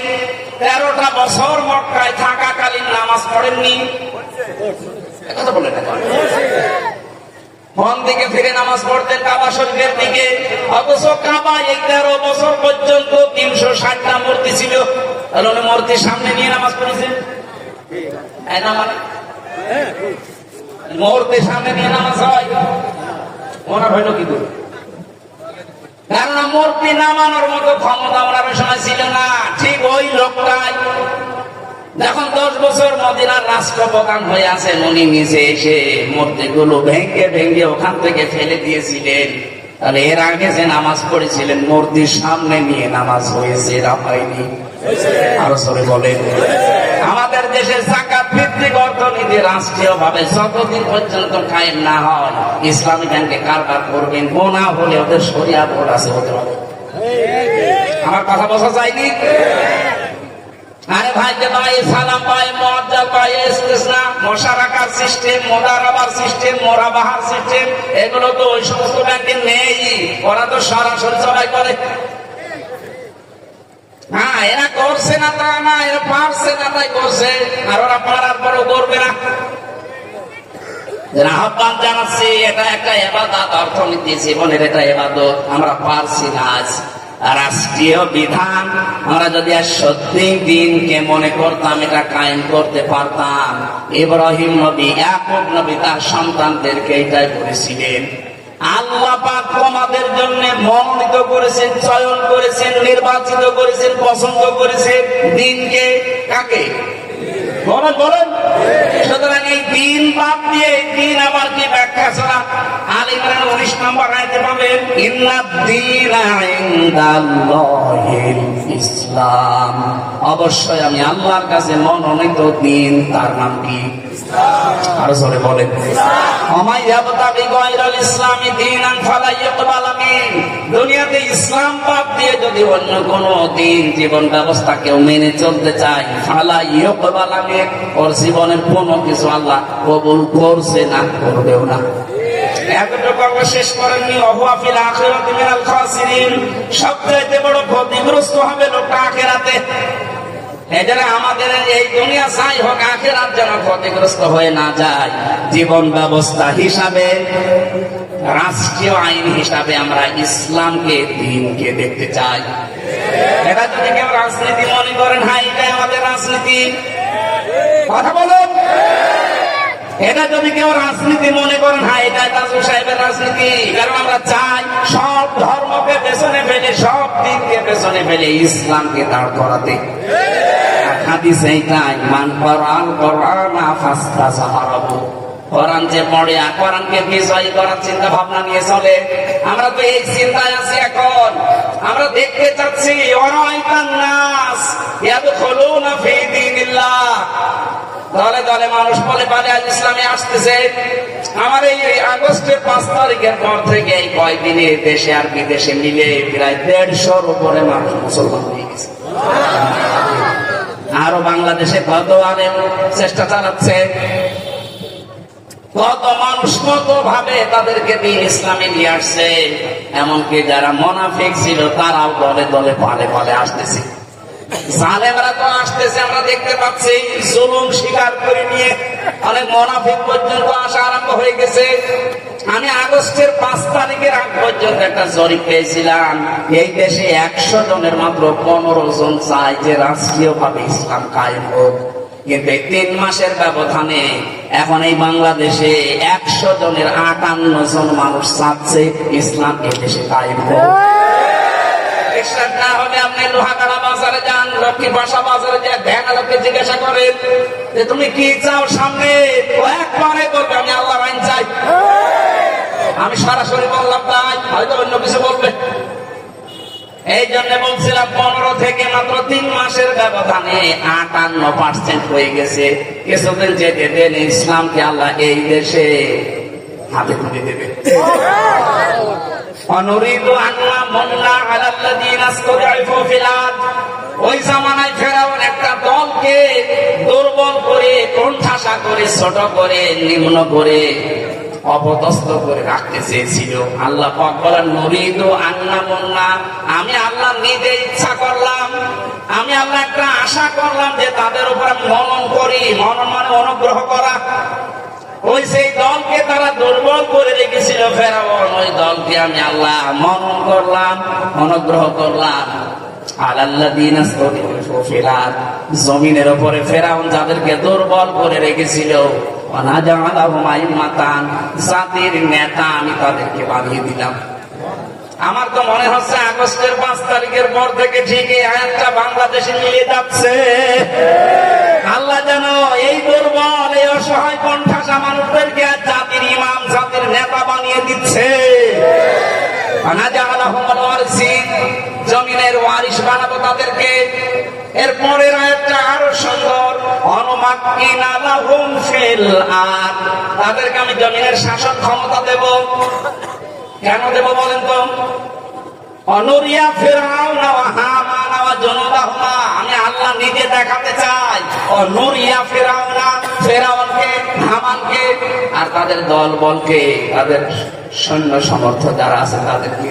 13টা বছর মক্কায় থাকাকালীন নামাজ পড়েননি। কথা বলেন না? কোন দিকে ফিরে নামাজ পড়তেন? কাবা শরীফের দিকে। অথচ কাবা এই 13 বছর পর্যন্ত 360টা মূর্তি ছিল। তাহলে উনি মূর্তির সামনে নিয়ে নামাজ পড়েছেন? মূর্তির সামনে নিয়ে নামাজ হয়? ওনার হইল কি করে? কেননা মূর্তি নামানোর মতো ক্ষমতা ওনার সময় ছিল না। ঠিক ওই লোকটাই যখন 10 বছর মদিনার রাষ্ট্রপ্রধান হয়ে আছেন, উনি নিজে এসে মূর্তিগুলো ভেঙে ভেঙে ওখান থেকে ফেলে দিয়েছিলেন। তাহলে এর আগে যে নামাজ পড়েছিলেন মূর্তির সামনে নিয়ে নামাজ হয়েছে, এরা হয়নি। আরো সরে বলেন। আমাদের দেশে যাকাত ভিত্তিক অর্থনীতি রাষ্ট্রীয় ভাবে যতদিন পর্যন্ত কায়েম না হয়, ইসলামী ব্যাংকে কারবার করবেন, গোনা হলে ওদের শরিয়া বোর্ড আছে, হতে হবে। আমার কথা বোঝা যায়নি? আরে ভাইকে ভাই সালাম পায়, মুআজ্জাল পায়, ইসতিসনা, মশা রাখার সিস্টেম, মুদারাবার সিস্টেম, মুরাবাহার সিস্টেম, এগুলো তো ওই সমস্ত ব্যাংকে নেই। ওরা তো সরাসরি সবাই করে। হ্যাঁ, এরা করছে না তা না, এরা পারছে না তাই করছে, আর ওরা পারার পরও করবে না। আহ্বান জানাচ্ছি, এটা একটা ইবাদত, অর্থনীতি জীবনের এটা ইবাদত। আমরা পারছি না আজ রাষ্ট্রীয় বিধান, আমরা যদি আর সত্যি দিনকে মনে করতাম, এটা কায়েম করতে পারতাম। ইব্রাহিম নবী, ইয়াকুব নবী তার সন্তানদেরকে এটাই বলেছিলেন। আল্লাহ পাক তোমাদের জন্য মনোনীত করেছেন, চয়ন করেছেন, নির্বাচিত করেছেন, পছন্দ করেছেন দিনকে। কাকে বলেন বলেন? সুতরাং এই দিন বাদ দিয়ে এই দিন আবার কি ব্যাখ্যা ছাড়া আলে ইমরান 19 নম্বর আয়াতে পাবেন, ইন্নাদ-দীনা ইনদাল্লাহিল ইসলাম। অবশ্যই আমি আল্লাহর কাছে মনোনীত দিন, তার নাম কি? আরো জোরে বলেন। দুনিয়াতে ইসলাম বাদ দিয়ে যদি অন্য কোন দিন জীবন ব্যবস্থা কেউ মেনে চলতে চায়, ফালা ইউকবাল মিন, ওর জীবনের কোনো কিছু আল্লাহ কবুল করছে না, করবেও না। এতটুকু আল্লাহ শেষ করেননি, ওয়া ফিল আখিরাতি মিনাল খাসিরিন, সবচেয়ে বড় ক্ষতিগ্রস্ত হবে লোকটা আখিরাতে। এজন্য আমাদের এই দুনিয়া যাই হোক, আখিরাত যেন ক্ষতিগ্রস্ত হয়ে না যায়। জীবন ব্যবস্থা হিসাবে, রাষ্ট্রীয় আইন হিসাবে আমরা ইসলামকে, দিনকে দেখতে চাই। এটা যদি কেউ রাজনীতি মনে করেন, হ্যাঁ এটাই আমাদের রাজনীতি, কথা বলুন। এটা যদি কেউ রাজনীতি মনে করেন, হ্যাঁ এটাই তাজুল সাহেবের রাজনীতি। কারণ আমরা চাই সব ধর্মকে পেছনে ফেলে, সব দিনকে পেছনে ফেলে ইসলামকে দাঁড় করাতে। হাদিস এইটাই, মান কোরআন কোরআনা ফাস্তাযহারাহু, কোরআন যে পড়ে আর কোরআনকে বিজয়ী করার চিন্তা ভাবনা নিয়ে চলে। আমরা তো এই চিন্তায় আছি এখন। আমরা দেখতে চাচ্ছি ওয়ারাইতান নাস ইয়াদখুলুনা ফি দীনিল্লাহ, দলে দলে মানুষ বলে পালে আজ ইসলামে আসতেছে। আমার এই আগস্টের 5 তারিখের পর থেকে এই কয়েকদিনে দেশে আর বিদেশে মিলে প্রায় 150-র উপরে মানুষ মুসলমান হয়ে গেছে। আরো বাংলাদেশে কত আলেম চেষ্টা চালাচ্ছে, কত মানুষ কত ভাবে তাদেরকে দিন ইসলামে নিয়ে আসছে। এমনকি যারা মুনাফিক ছিল তারাও দলে দলে পালে পালে আসতেছে। জালেমরা তো আসতেছে, আমরা দেখতে পাচ্ছি। জুলুম স্বীকার করে নিয়ে অনেক মুনাফিক পর্যন্ত আসা আরম্ভ হয়ে গেছে। আমি আগস্টের 5 তারিখের আগ পর্যন্ত একটা জরিপ পেয়েছিলাম, এই দেশে 100 জনের মাত্র 15 জন চায় যে রাষ্ট্রীয়ভাবে ইসলাম কায়েম হোক। কিন্তু এই 3 মাসের ব্যবধানে এখন এই বাংলাদেশে 100 জনের 58 জন মানুষ চাচ্ছে ইসলাম এই দেশে কায়েম হোক। না হলে আপনি লোহাগাড়া বাজারে যান, লক্ষ্মীর বাসা বাজারে যান, ভ্যানালোককে জিজ্ঞাসা করেন যে তুমি কি চাও সামনে, একবারে বলবে আমি আল্লাহর আইন চাই। আমি সরাসরি বললাম তাই, হয়তো অন্য কিছু বলবে। এই জন্য বলছিলাম 15 থেকে মাত্র 3 মাসের ব্যবধানে 58% হয়ে গেছে। কিছুদিন যেতে দেন, ইসলামকে আল্লাহ এই দেশে হাতে তুলে দেবে। ওই জামানায় ফেরাউন একটা দলকে দুর্বল করে, কোণঠাসা করে, ছোট করে, নিম্ন করে, অপদস্থ করে রাখতে চেয়েছিল। আল্লাহ পাক বলেন, নুরিদু আন্না মুন্না, আমি আল্লাহ নিজে ইচ্ছা করলাম, আমি আল্লাহ একটা আশা করলাম যে তাদের উপরে মনন করি। মনন মানে অনুগ্রহ করা। ওই সেই দলকে তারা দুর্বল করে রেখেছিল ফেরাউন, ওই দলকে আমি আল্লাহ মনন করলাম, অনুগ্রহ করলাম। আলাল্লাযীনা ইসতাদঈফু ফিল আরদ, জমিনের উপরে ফেরাউন যাদেরকে দুর্বল করে রেখেছিল, ওয়ানাজআলাহুম আইম্মাতান, জাতির নেতা আমি তাদেরকে বানিয়ে দিলাম। আমার তো মনে হচ্ছে আগস্টের 5 তারিখের পর থেকে ঠিক এই আয়াতটা বাংলাদেশে মিলে যাচ্ছে। আল্লাহ যেন এই দুর্বল, এই অসহায় কোণঠাসা মানুষদেরকে জাতির ইমাম, জাতির নেতা বানিয়ে দিচ্ছে। জমিনের ওয়ারিশ বানাবো তাদেরকে। এরপরের আয়াতটা আরো সুন্দর, অনুমাক্কিনা লাহুম ফিল আরদ, তাদেরকে আমি জমিনের শাসন ক্ষমতা দেব। কেন দেব বলেন তো? অনুরিয়া ফিরআউন ওয়া হামান ওয়া জুনুদাহুমা, আমি আল্লাহ নিজে দেখাতে চায় ও নুরিয়া ফেরাউনা, ফেরাউনকে, হামানকে আর তাদের দল বলকে, তাদের সৈন্য সমর্থ যারা আছে তাদেরকে,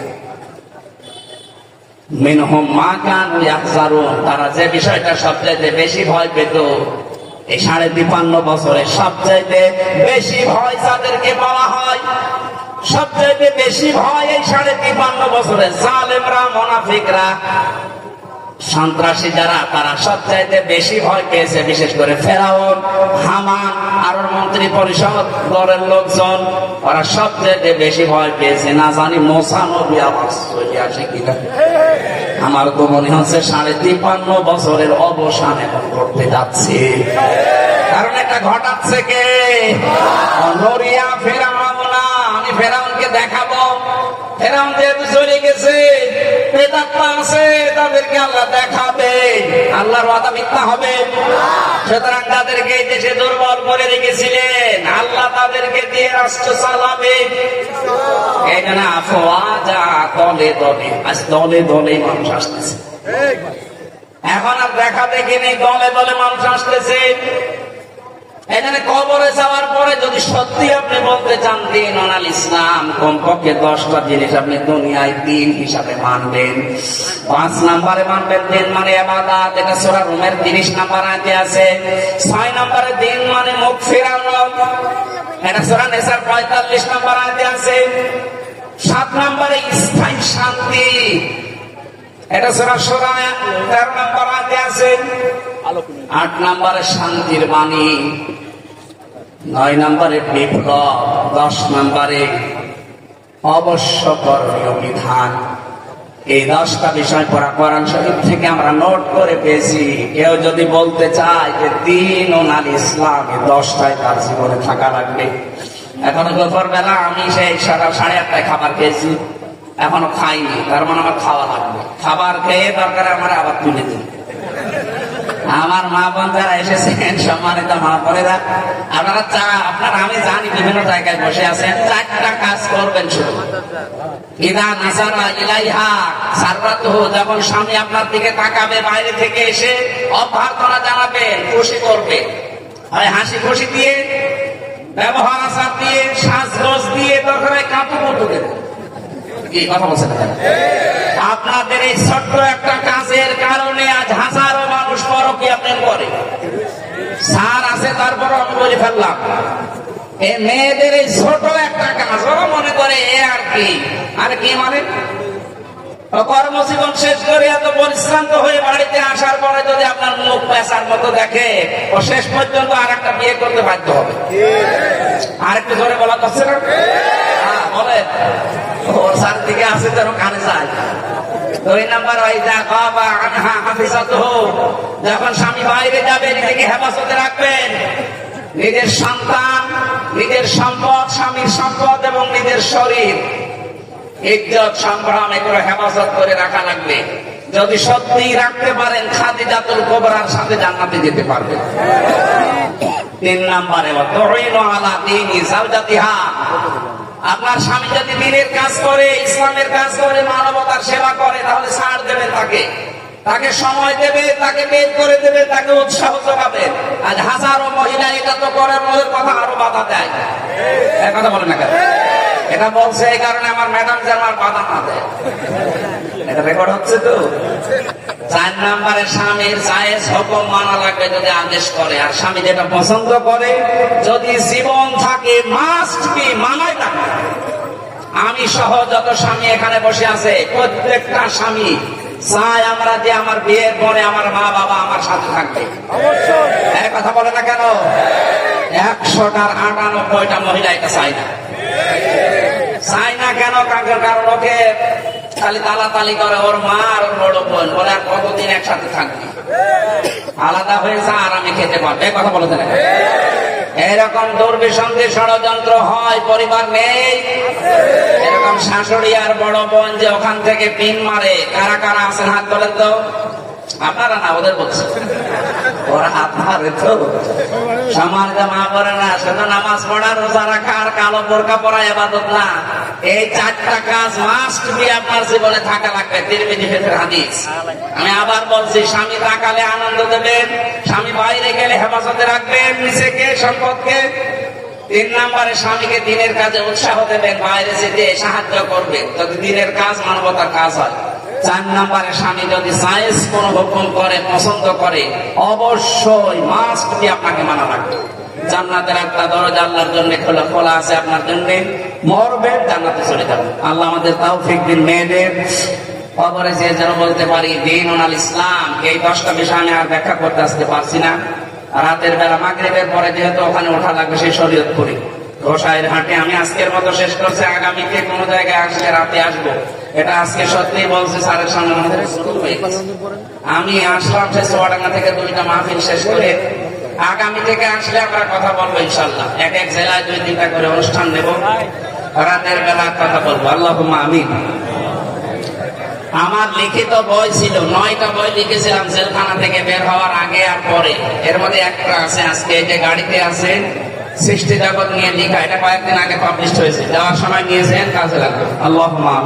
মিনহুম মা কানু ইয়াহজারুন, তারা যে বিষয়টা সবচাইতে বেশি ভয় পেত এই 53.5 বছরে, সবচাইতে বেশি ভয় যাদেরকে পাওয়া হয়, সবচাইতে বেশি ভয় এই 53.5 বছরে জালেমরা, মুনাফিকরা, সন্ত্রাসী যারা, তারা সবচাইতে বেশি ভয় পেয়েছে। বিশেষ করে ফেরাউন, হামান আর ওর মন্ত্রী পরিষদ দলের লোকজন, ওরা সবচাইতে বেশি ভয় পেয়েছে। না জানি মুসা নবী আবার চলে আসে কিনা। আমার তো মনে হচ্ছে 53.5 বছরের অবসান এখন করতে যাচ্ছে, কারণ এটা ঘটাচ্ছে কে? নরিয়া ফেরাউনা, আমি ফেরাউনকে দেখাবো। ফেরাউন যেহেতু চলে গেছে, প্রেতাত্মা আছে, তাদেরকে আল্লাহ দেখাবে। আল্লাহর ওয়াদা মিথ্যা হবে? সুতরাং তাদেরকে এই দেশে দুর্বল করে রেখেছিলেন, আল্লাহ তাদেরকে দিয়ে রাষ্ট্র চালাবে। এই জন্য আফওয়াজা, দলে দলে, আজ দলে দলে মানুষ আসতেছে। এখন আর দেখা দেখি নেই, দলে দলে মানুষ আসতেছে। এখানে কবরে যাওয়ার পরে যদি সত্যি আপনি বলতে চান দিন অনাল ইসলাম, কমপক্ষে 10টা জিনিস আপনি দুনিয়ায় দিন হিসাবে মানবেন। 5 নম্বরে মানবেন দিন মানে ইবাদত, এটা সূরা রুমের 30 নম্বর আয়াতে আছে। 6 নম্বরে দিন মানে মুখ ফেরানো, এটা সূরা নিসার 45 নম্বর আয়াতে আছে। 7 নম্বরে স্থায়ী শান্তি, এটা সূরা শূরা 13 নম্বর আয়াতে আছে। 8 নম্বরে শান্তির বাণী, 9 নম্বরে বিপ্লব, 10 নম্বরে অবশ্য করণীয় বিধান। এই 10টা বিষয় পড়া কোরআন শরীফ থেকে আমরা নোট করে পেয়েছি। কেউ যদি বলতে চায় যে দিন ও নাল ইসলাম, এই 10টাই তার জীবনে থাকা লাগবে। এখনো দুপুর বেলা আমি সেই 8:30টায় খাবার খেয়েছি, এখনো খাইনি, তার মানে আমার খাওয়া লাগবে। খাবার খেয়ে দরকার আমার আবার তুলে দিন। আমার মা বোন যারা এসেছেন, সম্মানিত মা বোনেরা, আপনারা আমি জানি বিভিন্ন জায়গায় বসে আছেন, 4টা কাজ করবেন শুধু। ইদা নাসারা ইলাইহা সাররাতুহু, যখন স্বামী আপনার দিকে তাকাবে বাইরে থেকে এসে, অভ্যর্থনা জানাবেন, খুশি করবে। হয় হাসি খুশি দিয়ে, ব্যবহার আচার দিয়ে, সাজগোজ দিয়ে, দরকার কাঁপুকুটু দেবে। কি কথা বলছেন? আপনাদের এই ছোট্ট একটা কাজের কারণে আজ হাজারো মানুষ পরকীয়া প্রেম করে। সার আছে, তারপর আমি বলে ফেললাম, এই মেয়েদের এই ছোট একটা কাজ, ওরা মনে করে এ আর কি, আর কি মানে কর্মজীবন শেষ করে এত পরিশ্রান্ত হয়ে বাড়িতে আসার পরে যদি আপনার মুখ পেশার মতো দেখে, ও শেষ পর্যন্ত আর একটা বিয়ে করতে বাধ্য হবে। আর একটু জোরে বলা যাচ্ছে না? বলে ওর চারদিকে আছে যেন কানে যায়। 2 নম্বর, যখন স্বামী বাইরে যাবে নিজেকে হেফাজতে রাখবেন। নিজের সন্তান, নিজের সম্পদ, স্বামীর সম্পদ এবং নিজের শরীর, ইজ্জত সম্ভ্রম এগুলো হেফাজত করে রাখা লাগবে। যদি সত্যি রাখতে পারেন, খাদিজাতুল কুবরার সাথে জান্নাতে যেতে পারবেন। 3 নম্বরে, আলা দীনি যাওজাতিহা, আপনার স্বামী যদি দিনের কাজ করে, ইসলামের কাজ করে, মানবতার সেবা করে, তাহলে ছাড় দেবেন তাকে, তাকে সময় দেবে, তাকে বের করে দেবে, তাকে উৎসাহ যোগাবে। আজ হাজারো মহিলা এটা তো করার মধ্যে কথা আরো বাধা দেয়। এক কথা বলে না কেন? এটা বলছে এই কারণে আমার ম্যাডাম যেন আর বাধা না দেয়। এটা রেকর্ড হচ্ছে তো। 4 নম্বরে, স্বামীর জায়েজ হুকুম মানা লাগবে যদি আদেশ করে, আর স্বামী যেটা পছন্দ করে যদি জীবন থাকে মাস্ট কি মানাই লাগবে। আমি সহ যত স্বামী এখানে বসে আছে, প্রত্যেকটা স্বামী চায় আমরা যে আমার বিয়ের পরে আমার মা বাবা আমার সাথে থাকবে। এই কথা বলে না কেন? 100টার 98টা মহিলা এটা চায় না। চায় না কেন? কারণ ওকে খালি তালাতালি করে ওর মা আর ওর বড় বোন, বলে আর কতদিন একসাথে থাকবি, আলাদা হয়েছে আর আমি খেতে পারবে। কথা বলেছে না? এরকম দুর্বিসন্ধি ষড়যন্ত্র হয়, পরিবার নেই এরকম শাশুড়ি আর বড় বোন যে ওখান থেকে পিন মারে। কারা কারা আছেন হাত তোলেন তো? আপনারা না, ওদের বলছে। ওরা হাত মারে তো সম্মানিত মা পড়ে না, শুধু নামাজ পড়া, রোজা রাখা আর কালো বোরকা পরা ইবাদত না। এই 4টা কাজ মাস্ট বি আপনার জীবনে থাকা লাগবে। তিরমিজি শরীফের হাদিস। আমি আবার বলছি, স্বামী তাকালে আনন্দ দেবেন, স্বামী বাইরে গেলে হেফাজতে রাখবেন নিজেকে, সম্পদকে। 3 নম্বরে স্বামীকে দিনের কাজে উৎসাহ দেবেন, বাইরে যেতে সাহায্য করবেন যদি দিনের কাজ মানবতার কাজ হয়। 4 নম্বরে স্বামী যদি জায়েজ কোন হুকুম করে, পছন্দ করে, অবশ্যই মাস্ট বি আপনাকে মানা লাগবে। জান্নাতের একটা দরজা আল্লাহর জন্য খোলা আছে আপনার জন্য, মরবেন জান্নাতে চলে যাবেন। আল্লাহ আমাদের তৌফিক দিন। মেয়েদের খবরে যে যেন বলতে পারি দ্বীনুন আল ইসলাম, এই 10টা বিষয় আমি আর ব্যাখ্যা করতে আসতে পারছি না। রাতের বেলা মাগরিবের পরে যেহেতু ওখানে ওঠা লাগবে, সেই শরীয়তপুরে ঘোষাইয়ের হাটে আমি আজকের মতো শেষ করছি। আগামীতে কোনো জায়গায় আসলে রাতে আসবো, এটা আজকে সত্যি বলছে। স্যারের সামনে আমাদের স্কুল হয়ে গেছে। আমি আসলাম সে চুয়াডাঙ্গা থেকে 2টা মাহফিল শেষ করে, আগামী থেকে আসলে আমরা কথা বলবো ইনশাল্লাহ। এক এক জেলায় 2-3টা করে অনুষ্ঠান নেব, রাতের বেলা কথা বলবো। আল্লাহুম্মা আমিন। আমার লিখিত বই ছিল 9টা বই লিখেছিলাম জেলখানা থেকে বের হওয়ার আগে আর পরে। এর মধ্যে একটা আছে আজকে এই যে গাড়িতে আছে, সৃষ্টি জগৎ নিয়ে লেখা। এটা কয়েকদিন আগে পাবলিশ হয়েছে, যাওয়ার সময় নিয়েছেন, কাজে লাগবে। আল্লাহুম্মা